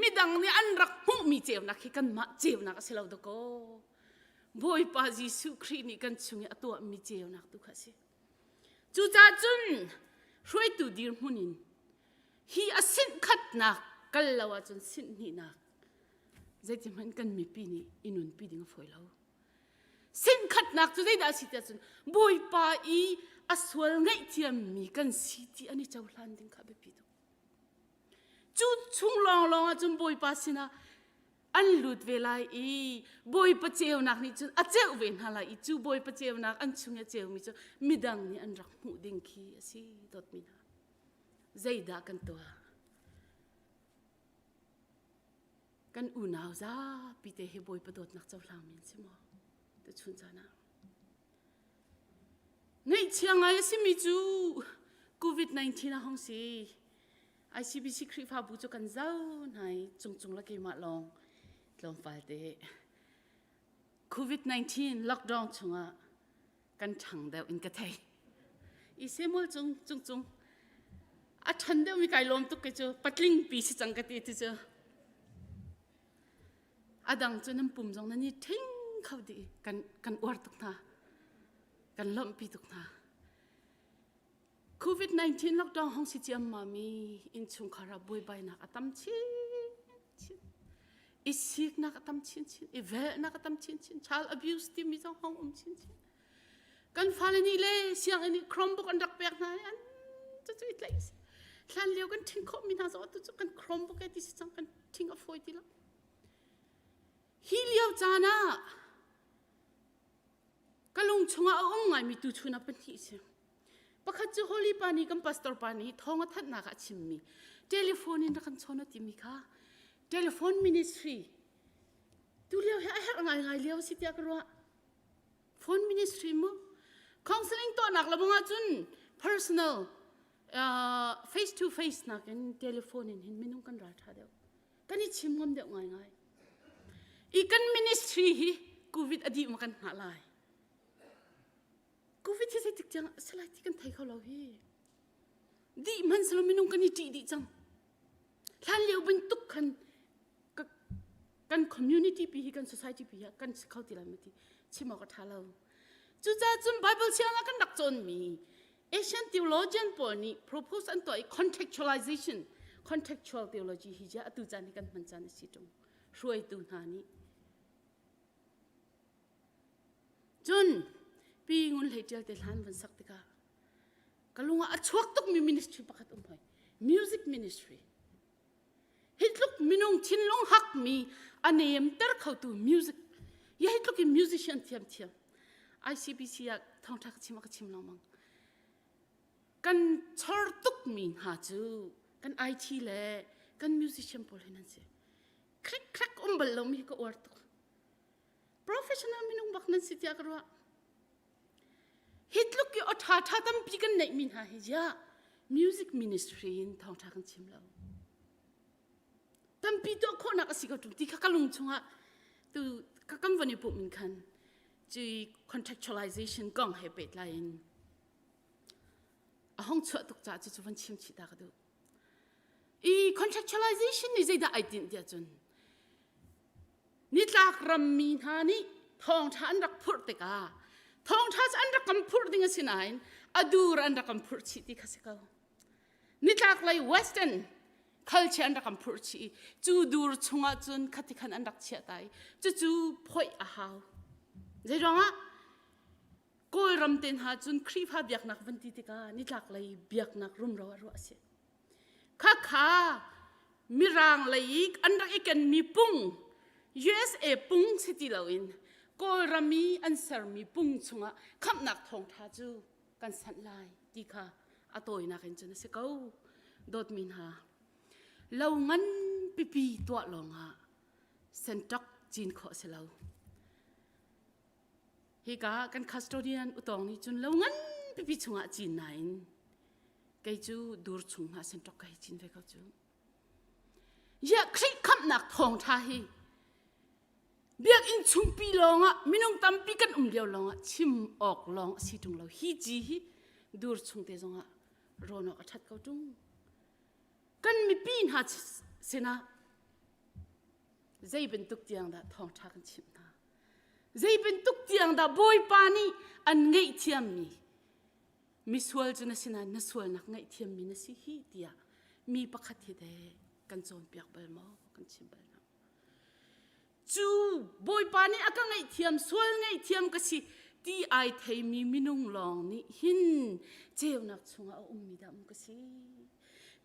มิดังนี่อันรักผู้มีเจียวนักกันมาเจียวนักสิเราตะโกบอยปาจิสุครีนี่กันชุงตัวมีเจียวนักตุกะสิจูจ่าจุนช่วยตูดีร์มุนินฮีอสินขัดนักกันละว่าจุนสินนี่นักใจที่มันกันมีปีนี้อินุนปีดิ้งฝอยเราสินขัดนักจุดได้สิเดียจุนบอยปาอีอสวลไงเทียมมีกันสิที่อันนี้เจ้าหลานดิ้งขับไปปีดูจุดชุงลองจุนบอยปาสินะอันหลุดเวลาอีบอยปะเจียวนักนี่จุนอาเจ้าเวนฮาลาอีจูบอยปะเจียวนักอันชุงเจียวมีจุมิดังนี่อันรักหมูดิ้งขี้สิดอดมินาใจด่ากันตัวกันอุ่นเอาจ้าปีเตะเฮบอยประโดดนักเจ้าหลานมินสิมอแต่ชุนจานะในเชียงรายสิมีจูโควิด-19 นะห้องสิICBC คริฟ้าบุจกันเจ้าไหนจงละเกมาลองไฟเตะโควิด-19 ล็อกดาวน์ชงกันถังเดียวอินกระเทยอีเซมอลจงอาทันเดียวมีไก่ลมตุกเจอปัดลิงปีสิจังกะตีที่เจออาดังจนน้ำปุ่มจงนั้นนี่ทิ้งเขาดีกันอวดตุกนากันล้มปีตุกนาโควิด-19 ล็อกดาวน์ห้องสิจิมมามีอินชุงคาราบวยใบนักตั้มชินอิสิกนักตั้มชินอีเวนักตั้มชินchild abuse ที่มีจังห้องชินกันฟ้าเลนี่เลยเสียงอันนี้ครอมบุกอันดักเปียกนะอันจะจุดเลยหลานเลี้ยวกันทิ้งข้อมีน่าจะว่าตุกันครอมบุกไอ้ที่สังกันทิ้งเอาไฟดีละฮีเลี้ยวจานะก็ลงชงเอาองไงมีตุชุนับเป็นที่เสียปะคัดจูฮอลีปานีกับปัสตอร์ปานีท้องทัดนักชิมมีเทเลโฟนนี่นักกันชนติมีค่ะเทเลโฟนมินิสทรีดูเลี้ยวให้ไงเลี้ยวสิเดียกรัวโฟนมินิสทรีมั้งคอนซัลทิงตัวนักละบังอาจุน personal face to face นักกันเทเลโฟนนี่เห็นไม่นุ่งกันรัฐาเดียวกันนี่ชิมงมเดียวไงอีกันมินิสทรีโควิดอดีตมากันหาลายโควิดที่ใส่ติดจังสลายที่กันไทยเขาเราฮีดีมันสลมินุ่งกันนี่ดีจังหลานเลี้ยวเป็นตุกกัน community ปีกัน society ปีกันเขาตีอะไรไม่ตีชิมออกท้าเราจุดจ้าจุน Bible เชื่อกันดักจนมี Asian theologian ปอนี่ propose อันตัว contextual theology ฮิจ้าตุจานี่กันมันจานี่สิตรงช่วยตุนหานี่จนปีงุนเลยเจอแต่หลานวันสักติกากะลุงอ่ะชวกตุกมี ministry ปะคัดไป music ministry ฮิตลุกมินงชินลงหักมีอันเนมเตอร์เข้าตัว music ยาฮิตลุกเป็น musician เทียม ICBC อ่ะท้องทักชิมก็ชิมลองมั้งกันชอร์ตุกมีหาจูกัน IT แหละกัน musician พอเลยนั่นสิคลิกบลลมีก็อวดตุก professional มินงบักนั่นสิเดียกรัวฮิตลุกอยู่อัฐาตั้มปีกันไหนมินหาฮิจ้า music ministry ท้องทักกันชิมแล้วตั้มปีตัวคนนักสิกตุที่ข้าลุงชงอ่ะตัวข้ากำวันนี้ปุ๊บมินคันจี contextualization กองให้เป็ดไลน์ห้องช่วยตุกจ่าจะวันชิมชิดากันดูอี contextualization นี่ใจได้ไอเดียเดียจนนี่ตากรำมีท่านี่ทองท่าอันรักพูดติกาทองท่าอันรักคำพูดดิ่งสินายอดูรันรักคำพูดชิติข้าศึกเอานี่ตากเลย western culture อันรักคำพูดชิจูดูรชงอาจุนขัดขันอันรักเชียตายจูพอยอาหาวใจร้องอ่ะก็รำเต็นหาจุนครีพาเบียกนักวันติติกานี่ตากเลยเบียกนักรุ่มรัวรัวเสียข้ามีรางเลยอีกอันรักอีกันมีปุ่ง USA ปุ้งสิติลาวินก็รามีอันเซอร์มีปุ้งชงะคำนักทองท้าจูกันสันลายดีค่ะอตัวนักเห็นจนสิเขาโดดมินหาเรางั้นปีตัวลงฮะเซนตักจีนขอเสลาฮิกากันคัสโตเดียนอุตองนี่จนเรางั้นปีชงะจีนไหนไกจูดูรชงฮะเซนตักไกจีนไปเขาจูอยากคลิกคำนักทองท้าฮีเบียกอินชุมปีลองอ่ะมินงตั้มปีกันเดียวลองอ่ะชิมออกลองสิตรงเราฮีจี dur chung te zonga rono ka that kau tung kan mi pin ha sena zai ben tuk tiang da thong tha kan chim na zai ben tuk tiang da boy pani an ngei thiam mi sual chuna sina na sual nak ngai thiam mi na si hi tia mi pakhat hi de kan chon piak bal mo kan chim bal na chu boy pani aka ngai thiam sual ngai thiam ka si ti ai thei mi minung long ni hin cheu nak chunga mi dam ka si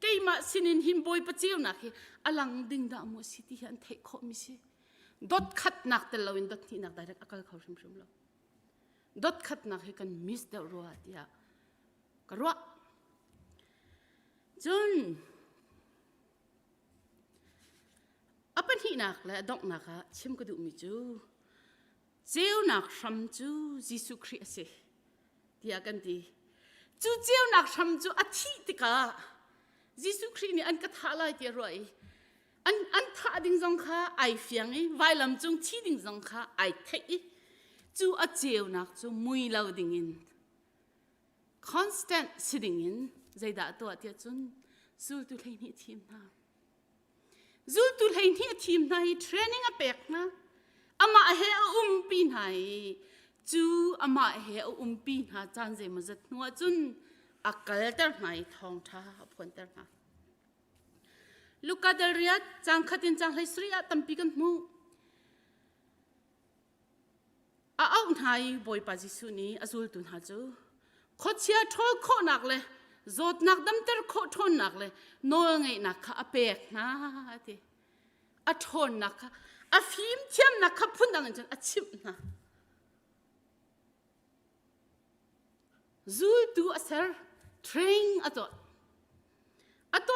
keima sinin him boy pa cheu nak hi alang ding da mo si ti han thei kho mi si dot khat nak te lawin dot thi nak direct akal khau shum shum lo dot khat nak hi kan miss da ro atia karwa jun apan hi nak la dok nak ha chim ka du mi chu cheu nak sham chu jisu khri ase tia kan ti chu cheu nak sham chu athi tika jisu khri ni an ka thala ti roi an tha ding jong kha ai fiang i vai lam chung thi ding jong kha ai thei chu a cheu nak chu mui lo ding in constant sitting in zaida to atia chun zul tu lein hi thim na zul tu lein hi thim na hi training a pek na ama he pin hai chu ama he pin ha chan je ma zat nuwa chun akal tar mai thong tha phon tar na luka dal riat chang khatin chang hlai sri a tampi kan mu a au nai boy pa ji su ni azul tun ha chu khochia thol kho nak le zot nak dam ter kho thon nak le no ngai nak kha apek na ti a thon nak kha a phim thiam nak kha phun dang chan a chim na zul tu asar train ato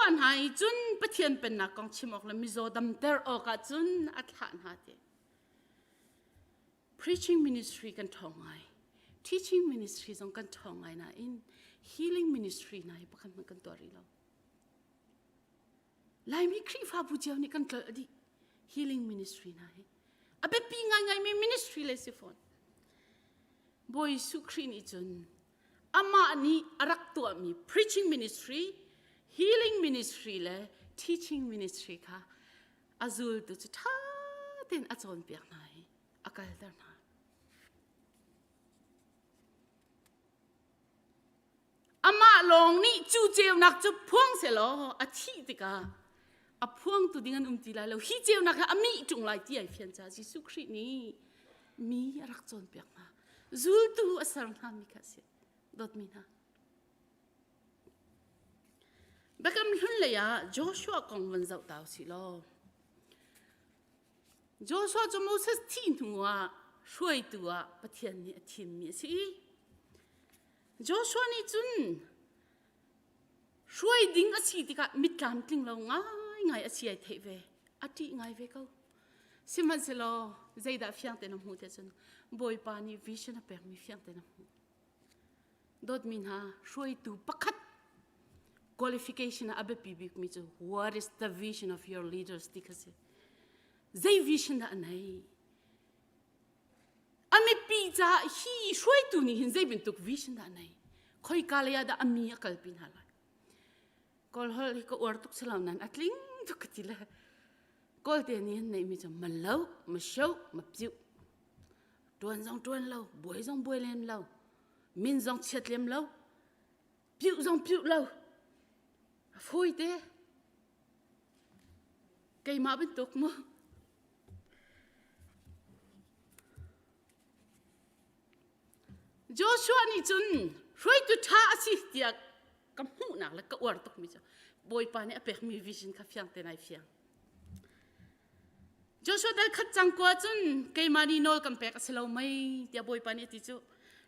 an hai chun pathian pen na kong chimok la mizo dam ter o ka chun athan ha te preaching ministry kan thongai teaching ministry zong kan thongai na in healing ministry na pakhan man kan tori lo lai mi khri fa bu jaw ni kan kal di healing ministry na he abe pi ngai mi ministry le si phone boy su khri ni chun ama ni arak tu mi preaching ministry healing ministry le teaching ministry kha azul tu tha ten achon piak nai akal dar na ama long ni chu cheu nak chu phuang se lo a thi tika a phuang tu dingan ti lai lo hi cheu nak ami tung lai ti ai fian cha ji su khri ni mi arak chon piak na zul tu asar na mi kha se dot mi na bakam hun le ya joshua kong wan zau taw si lo joshua cho moses tin huwa shuai tuwa pathian ni athim mi si joshua ni chun shuai ding a si tika mitlam tling lo ngai a si ai theve ati ngai ve ko siman se lo zaida fiang te nam hu te chun boy pa ni vision a pek mi fiang te nam hu dot min ha shuai tu pakhat qualification abe pibik mi chu what is the vision of your leaders tikase zai vision da nai ami pizza hi shuai tu ni hin zai bin tuk vision da nai khoi kalaya da ami akal pin hala kol hol ko or tuk salam nan atling tu katila kol te ni nei mi chu malau ma show ma piu tuan lo boi zong boi lem lo min zong chet lem lo piu zong piu lo phôi thế cây má bên tục mà Joshua ni chun roi tu tha asi tia kam hu nak la ka war tok mi cha boy pa ne apek mi vision ka fiang te nai fiang Joshua dal khat chang kwa chun cây má ni nol kam pek aselo mai tia boy pa ne ti chu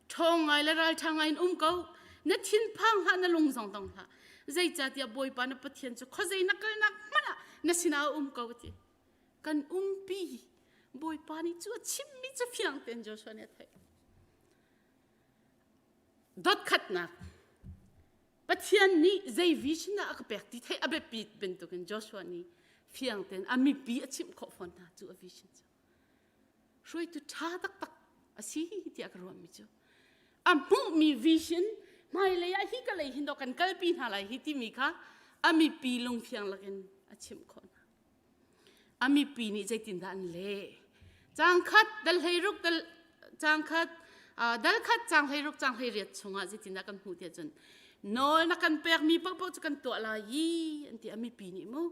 thong ngai la ral thang ngai ko na thin phang ha na lung zong tong ha zai cha tia boy pa na pathian chu khozai nakal nak mana na sina ko ti kan pi boy pa ni chu chim mi chu fiang ten Joshua ne thai dot khat na pathian ni zai vision na ak pek ti thai abe pit ben to kan Joshua ni fiang ten ami pi achim kho phon na chu a vision chu roi tu tha tak tak asi ti ak ro mi chu amu mi vision ไม่เลยอะฮิก็เลยหินดอกกันกัลปีนอะไรฮิที่มีค่ะอามีปีลงเพียงละกันอาชิมคนอามีปีนี้ใจตินดันเล่จางคัดดัลให้รุกดัลจางคัดดัลคัดจางให้รุกจางให้เรียดชงอาใจตินดันกันหูเดียจนนอลนักกันเปียกมีปักปักจะกันตัวลายีอันที่อามีปีนี้มั้ง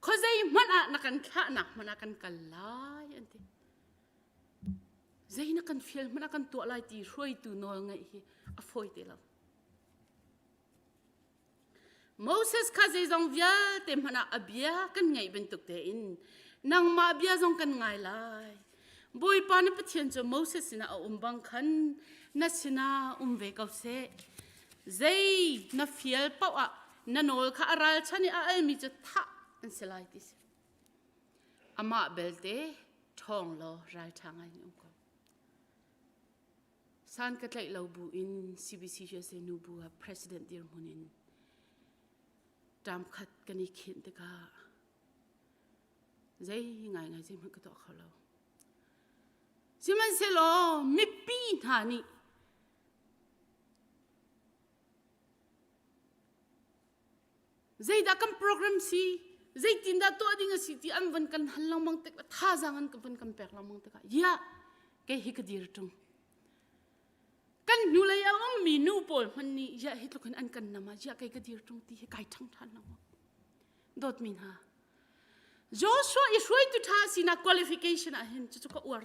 เขาใจมันอะนักกันข้านักมันนักกันกันลายอันที่ใจนักกันฟิลมันนักกันตัวลายที่ช่วยตัวนอลไงฮีอฟอยเดลMoses ข้าใจจงวิาเต็มมันอะเบียกันไงเป็นตุกเตอินนางมาเบียจงกันไงลายบอยปานี่ปะเทียนจง Moses สินะบังคันนัดสินะเวกเอาเสใจนับฟิลเป้าอะนันโอลข้าอะไรฉันนี่อามีจะท่าอันเสลายดิสอามาเบลเต้ทองโลไรทางไงนุ่งก็สันกัดไหลเราบูอิน CBC เจสนูบูฮะ President เดียร์มุนินตามขัดกันอีกขินเด็กาใจไงใจมันก็ต้องเขาเราสิมันเสลอไม่ปีนหานี่ใจดักกันโปรแกรมสิใจตินดาตัวดิ่งสิที่อันวันกันฮัลลังมังเตกท่าจังอันกันวันกันแปลกลังมังเตกยะแกฮิกดีร์ตรงกันนูเลยเอามีนูปอลมันนี่ยะฮิตลุกันอันกันนามาจะแกก็ดีร์ตรงที่ใครทั้งทันนะมั้งดอดมินฮะโจชัวอีช่วยตุท่าสินะ qualification อะเห็นจะก็อวด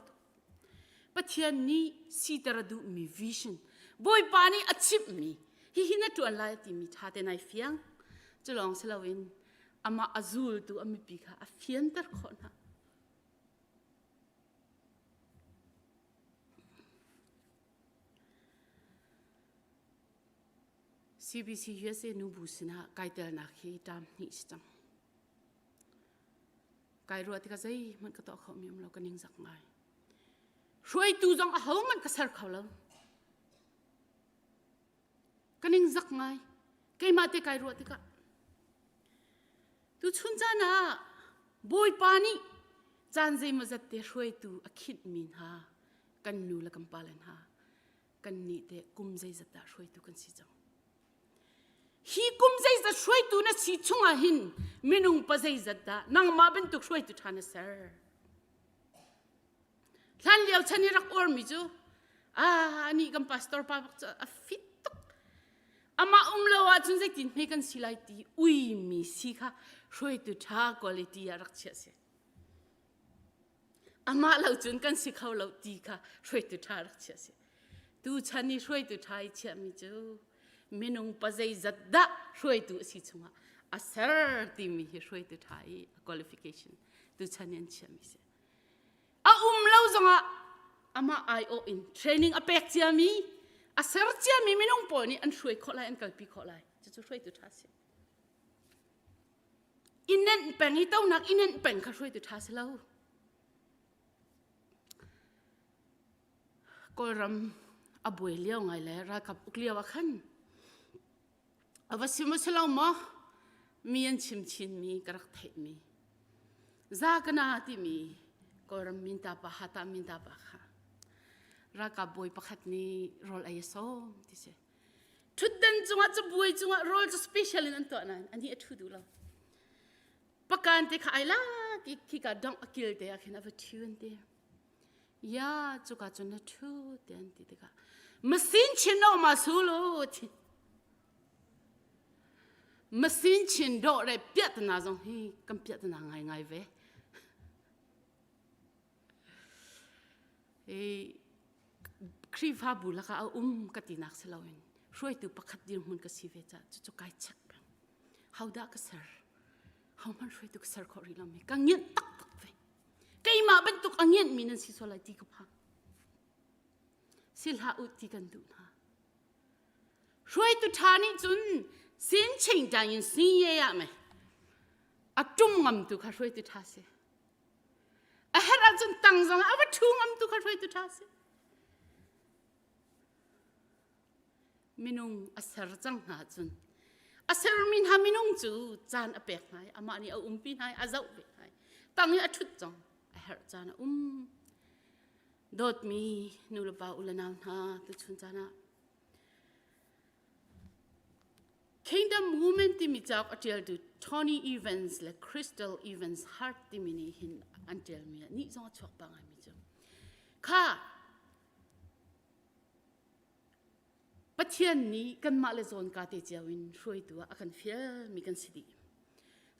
ปัจจัยนี้สิตระดูมี vision บอยปานี่ achieve มีฮินัตัวอะไรที่มีท่าแต่ในเฟียงจะลองเสลาวินอามาอาซูลตัวอามีปีค่ะอาเฟียนตร์คนฮะCBC USA นูบูสินะไกเตลนักฮีตามนิสตังไกรัวที่ก็ใจมันก็ต่อเขามีเราก็นิ่งสักไงช่วยตูจังเขามันก็เสิร์ฟเขาแล้วก็นิ่งสักไงไกมาเตไกรัวที่ก็ตูชุนจานะบอยปานี่จานใจมาจัดเตะช่วยตูอคิดมินฮะกันนูละกันปาเลนฮะกันนี่เตะกุมใจจัดตาช่วยตูกันสิจังฮีกุมใจจะช่วยตัวนั้นสิชงอาหินมินุงปัจจัยจัดดานางมาเป็นตุกช่วยตัวท่านเสร์ท่านเลี้ยวฉันนี่รักอวมิจูนี่กัมพาสตอร์ป้าบอกจะฟิตตุกอามาเลวจุนใจตินไม่กันสิไลตีอุยมีสิค่ะช่วยตัวท่าคุณภาพรักเชื่อเสียอามาเราจุนกันสิเขาเราตีค่ะช่วยตัวท่ารักเชื่อเสียตัวฉันนี่ช่วยตัวท่าเชื่อมิจูมินุงปัจจัยจัดดาช่วยตัวสิชงอาเซอร์ที่มีช่วยตัวไทย qualification ตัวฉันยันเชื่อมิเสียเราจังอามา IO in training อเปกเจียมีอาเซอร์เจียมีมินุงปอนี่อันช่วยขอไลอันกัลปีขอไลจะช่วยตัวท่าเสียอินเนนแปลงให้เต้านักอินเนนแปลงเขาช่วยตัวท่าเสียแล้วก็รำอบวยเลี้ยวไงแล้วรักกับอุกเลี้ยวขันเอาว่าสิมาเชลล์มามีอันชิมชินมีกระเทมีจากนาที่มีก็รำมินตาปะฮัตามินตาปะค่ะรักกับบอยปะขัดนี้โรลไอโซมที่เสทุดเดินจังหวะจะบอยจังหวะโรลจะสเปเชียลนั่นตัวนั้นอันนี้ทุดดูแล้วปะการเตะขายละที่กระดังอักลเตะขึ้นเอาไปทิวนเตะยาจุกาจนทุดเดินที่เตะค่ะมาสินชินออกมาสู้โลที่มาสินชินโดดเลยเปียดนาจงฮีกันเปียดนาไงเว้ครีฟ้าบุลค่ะเอากตินักเสลาวินช่วยตัวประคัดดินมันก็สิเวจ้าจะไกด์ชักกันเขาได้ก็เสิร์เขามันช่วยตัวเสิร์ขอรีลามีกังเงียนตักเว้ไกมาเป็นตัวกังเงียนมีนั่นสิโซลาตีกับพังสิลหาอุติกันดูนะช่วยตัวทานี่จุนสินชิงจายินสิเยี่ยมไหมจุ่มงำตัวข้าช่วยตัวท่าเสียเฮ็ดจุนตั้งจังว่าทุ่งงำตัวข้าช่วยตัวท่าเสียมินุงเสร์จังหาจุนเสร์มินหามินุงจูจานเปกไงอามานี่เอาปีนไงเจ้าเปกไงตั้งนี้ชุดจังเฮ็ดจานโดดมีนูลบาอุลนาวนาตัวชุนจานะ Kingdom Women ที่มีจากอันเดียดูTony Evans และ Crystal Evans Hart ที่มีนี่หินอันเดียมีนี่จงชอบปังไงมิจมค่ะประเทศนี้กันมาเลโซนกาเตจาวินช่วยตัวอากันเฟียมีกันสิดี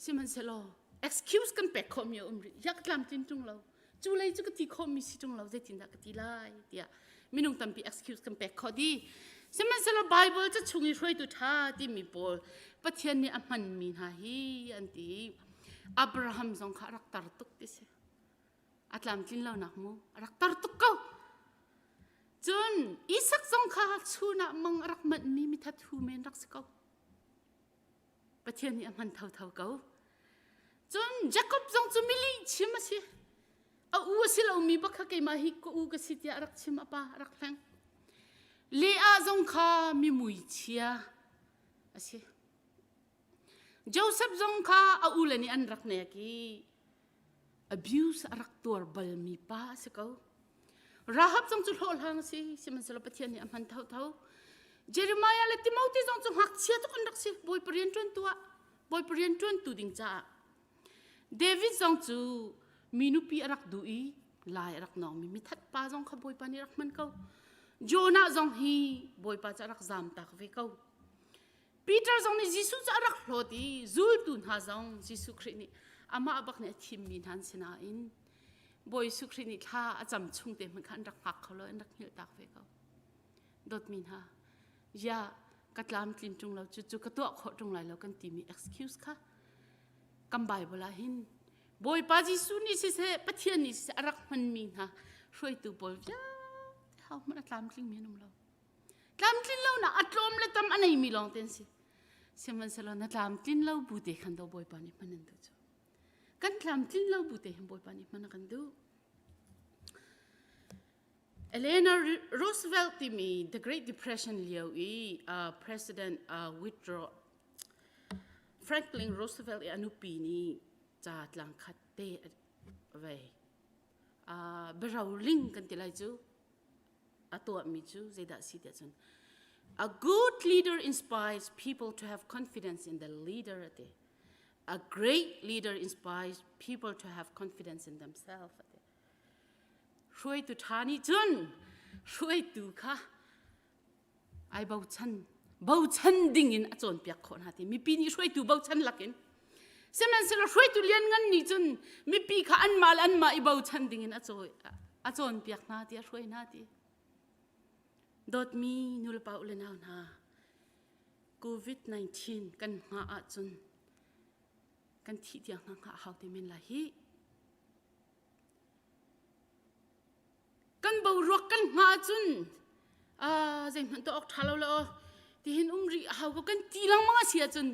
สิมันเสลอ excuse กันเป็กคอมอยู่อยากลำจินจุงเราจูเลยจุกตีคอมมีสิจุงเราจะจินดักตีไล่เดียไม่นุ่งตั้มปี excuse กันเป็กคอดีสิมันเสลอ Bible จะช่วยช่วยตัวท่าที่มีบอลประเทศนี้มันมีหาฮีอันที่อับราฮัมทรงขารักตาตุกดิเสอัตลามจินเราหนักมูรักตาตุกเขาจนอิสักทรงขาชูนักมังรักมันมีทัดหูเมนรักสกาวประเทศนี้มันเท่าเขาจนแจ็คอบทรงจะมิลิชิมสิเอาอูสิเรามีบักขะเกมาฮิกอูกสิทยารักชิมปะรักแรงเลอาทรงขามีมุยเชียสิโจเซฟทรงขาเอาอูเลนี่อันรักเนี่ยกี abuse รักตัวบลมีป้าสกาวราฮับจงจุดโหลหางสิมันสลบประเทศนี้มันเท่าเจเรมายาและติโมธีจงหักเชียทุกคนรักสิบอยเปลี่ยนจวนตัวบอยเปลี่ยนจวนตัวดิ่งจ้าเดวิดจงจูมีนุปีรักดูอีลายรักน้องมีทัดป้าจงขบอยปานี่รักมันเขาโจนาจงฮีบอยป้าจะรักจามตากเวเขาปีเตอร์จงนี่ยิสุจะรักโลดีจูลตุนหาจงยิสุคริสนี่อามาบักเนี่ยทิมมินฮันสินาอินบอยสุครินิท่าอาจารย์ชุ่งเต็มมันขันรักหักเขาเลยรักหิวตากเวเขาดดมินฮะยากัดลามกินจุงเราจู่ๆกระตัวเขาตรงไหนเรากันตีมี excuse ค่ะกำใบบลาหินบอยปาจิสุนี่สิปะเทียนนี่สิรักมันมินฮะช่วยตับบอยยาเขามันลามกินมีนุ่มเราลามกินเรานะอัดลมเลยทำอันไหนมีลองเต้นสิมันสลอนลามกินเราบูเดขันตัวบอยปานี่มันนั่นตัวกันลำทิ้งเราบุตรเห็นบอยปานิมันกันดูเอเลนาโรสเวลต์ที่มี The Great Depression เลี้ยวPresident withdraw Franklin Roosevelt อนุปีนี้จัดหลังคัดเตะไว้เบราวลิงกันที่ไรจูตัวมีจูเจดัสิเดียจน A good leader inspires people to have confidence in the leader A great leader inspires people to have confidence in themselves. ช่วยตุทานี่จนช่วยตุค่ะไอ้เบาชันดิ่งอินอาจารย์เปียกคนหาที่มีปีนี้ช่วยตุเบาชันหลักอินเสมันเสร็จช่วยตุเลี้ยงเงินนี่จนมีปีค่ะอันมาไอ้เบาชันดิ่งอินอาจารย์เปียกนาที่ช่วยนาที่ดดมีนุลปาอุเลนาวนาCOVID-19 กันหาอาจารย์กันที่เดียงนังหาเขาที่มันละฮีกันบ่รักกันหาจุนใจมันตัวออกทะเลาะที่เห็นรีเขาก็กันตีลังมาเสียจน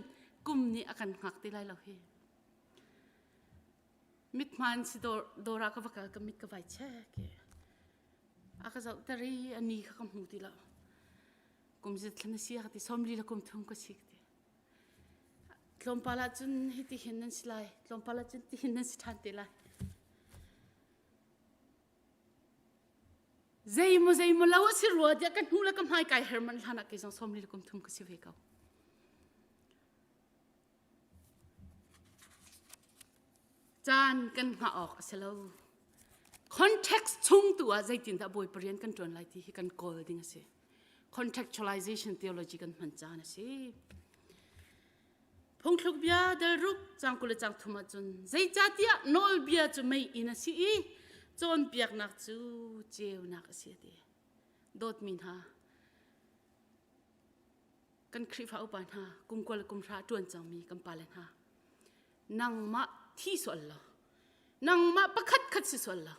กลุ่มนี้อาการหักที่ไรเราเฮมิดมันสิโดราก็ว่ากันมิดก็ไว้แช่เกอาก็จะแต่รีอันนี้เขาก็หูที่เรากลุ่มจะทำเสียที่ซ้อมรีแล้วกลุ่มทุ่งก็ชิกลมปลาจุนที่เห็นนั่นสิไลลมปลาจุนที่เห็นนั่นสิทันตีไลใจมันเล่าสิรัวเดียกันหูแล้วก็หายไกลเฮอร์มันหานักกิจสมลีกุมทุ่มก็สิเวก้าจานกันหาออกสิแล้วคอนเท็กซ์ชุ่งตัวใจตินตาบอยเปลี่ยนกันจนไรที่กันโกลดิ้งสิ contextualization theology กันมันจานสิพงทุกเบียเดรุกจังกุลจังทุมาจนใจจัดยะนอลเบียจะไม่อินสิจนเปียกนักจูเจียวนักเสียดีโดดมินฮากันคริฟ้าอุปานฮากุมกวลกุมราจวนจังมีกัมปาเลนฮานังมาที่ส่วนละนังมาประคัดสิส่วนละ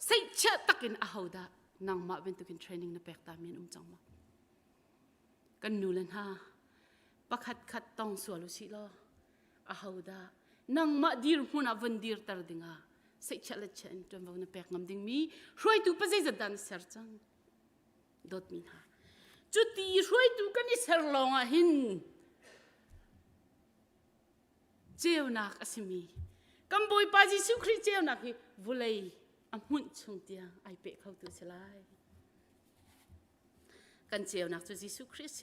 ใส่เชตักินอาหาวดานังมาเป็นตุกินเทรนนิ่งนับแปกตามีนจังมากันนูเลนฮาประคัดต้องส่วนลุสิลาอาหาวดานังมาดีร์มุนาวันดีร์ตรดิงาใส่เชลเชนจนวันนับแปกงำดิงมีช่วยตุปัจจัยจัดดันเสียจังโดดมินฮาจุดที่ช่วยตุกันนี่เสียลองอ่ะหินเจ้านักสิมีกำบอยปาจิสุคริเจ้านักฮิวุเลยอมุนชงเตียงไอเปะเขาตัวเสลายกันเจ้านักจุจิสุคริส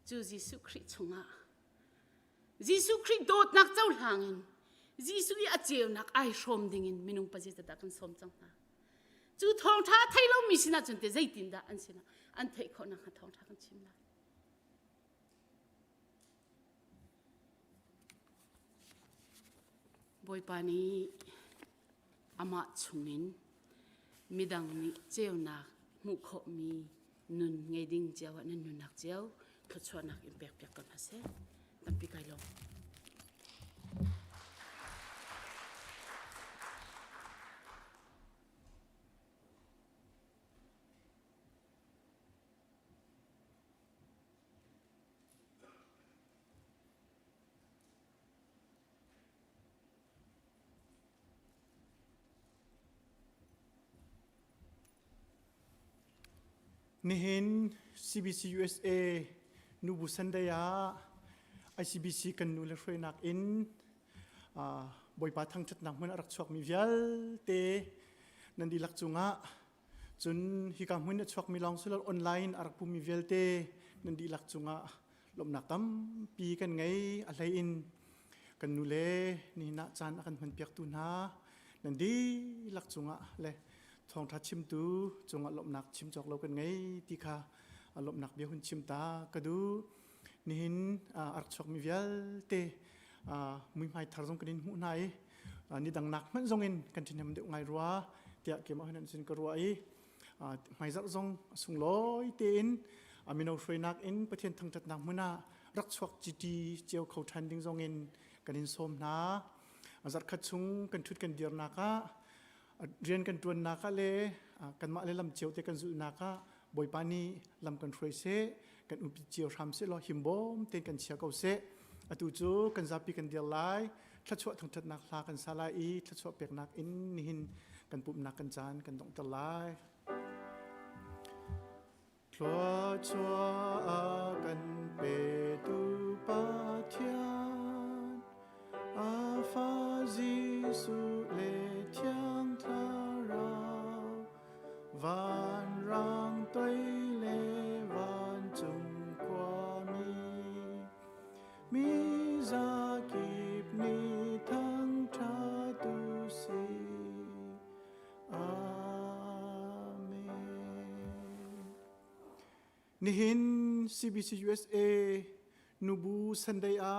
chu Giêsu Christ chunga Giêsu Christ dot nak chau hangin Giêsu i acheu nak ai som dingin minung paje ta kan som chang na chu thong tha thailo mi sina chun te zaitin da an sina an thei kho na thong tha kan chim la boy pani ama chungin midang ni cheu na mu kho mi nun ngai ding chawa nan nun nak cheu kho chwa nak in pek pek kan ase tam pi kai lo Nihin CBC USA nubu sandaya ICBC kan nula nak in boy patang chat nak mun arak chuak mi vial te nandi lak chunga chun hikam mun chuak mi long sulor online arak pu mi vial te nandi lak chunga lom nak tam pi kan ngai alai in kan nule ni na chan akan man piak tu na nandi lak chunga le thong tha chim tu chunga lom nak chim chok lo kan ngai ti kha lom nak bia hun chim ta kadu nihin arak chuak mi vial te mui mai thar jong kanin hu nai ni dang nak man jong in kan tinem de ngai ruwa tia ke ma hanan sin ka ruwa i mai zar jong sung loi te in amino frei nak in pathian thang tat nak muna rak chuak chiti cheu khau than ding jong in kanin som na azar khat chung kan thut kan dir na ka rian kan tuan na ka le kan ma le lam cheu te kan zu na ka boy pani lam kan frei se kan upi cheu ram se lo himbom te kan chia kau se atu chu kan zapi kan dir lai thachwa thang that nak hla kan sala i thachwa pek nak in nihin kan pup nak kan chan kan dong tar lai thachwa kan pe tu pa thian a fa Giêsu le thiang tha rao van rang toi le van chung qua mi za kip ni thang tha tu si amen nihin CBC USA nubu Sunday a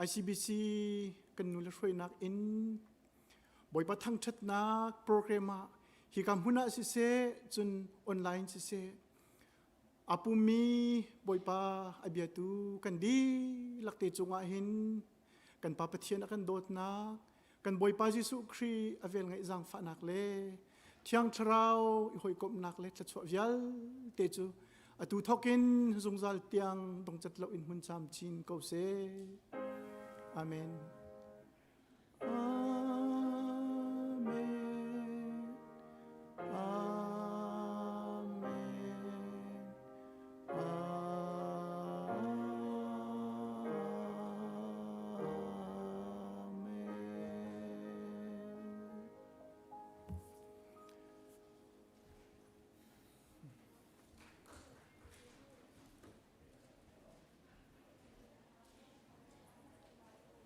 ICBC kan nula frei nak in boy pa thang chat nak program a hi kam huna si se chun online si se apumi boy pa abiatu kan di lakte chunga hin kan pa pathian akan dot na kan boy pa Giêsu Christ avel ngai jang fa nak le thiang thrau hoi kop nak le thachwa vial te chu atu thokin zungzal tiang dong chat lo in hun cham chin ko se amen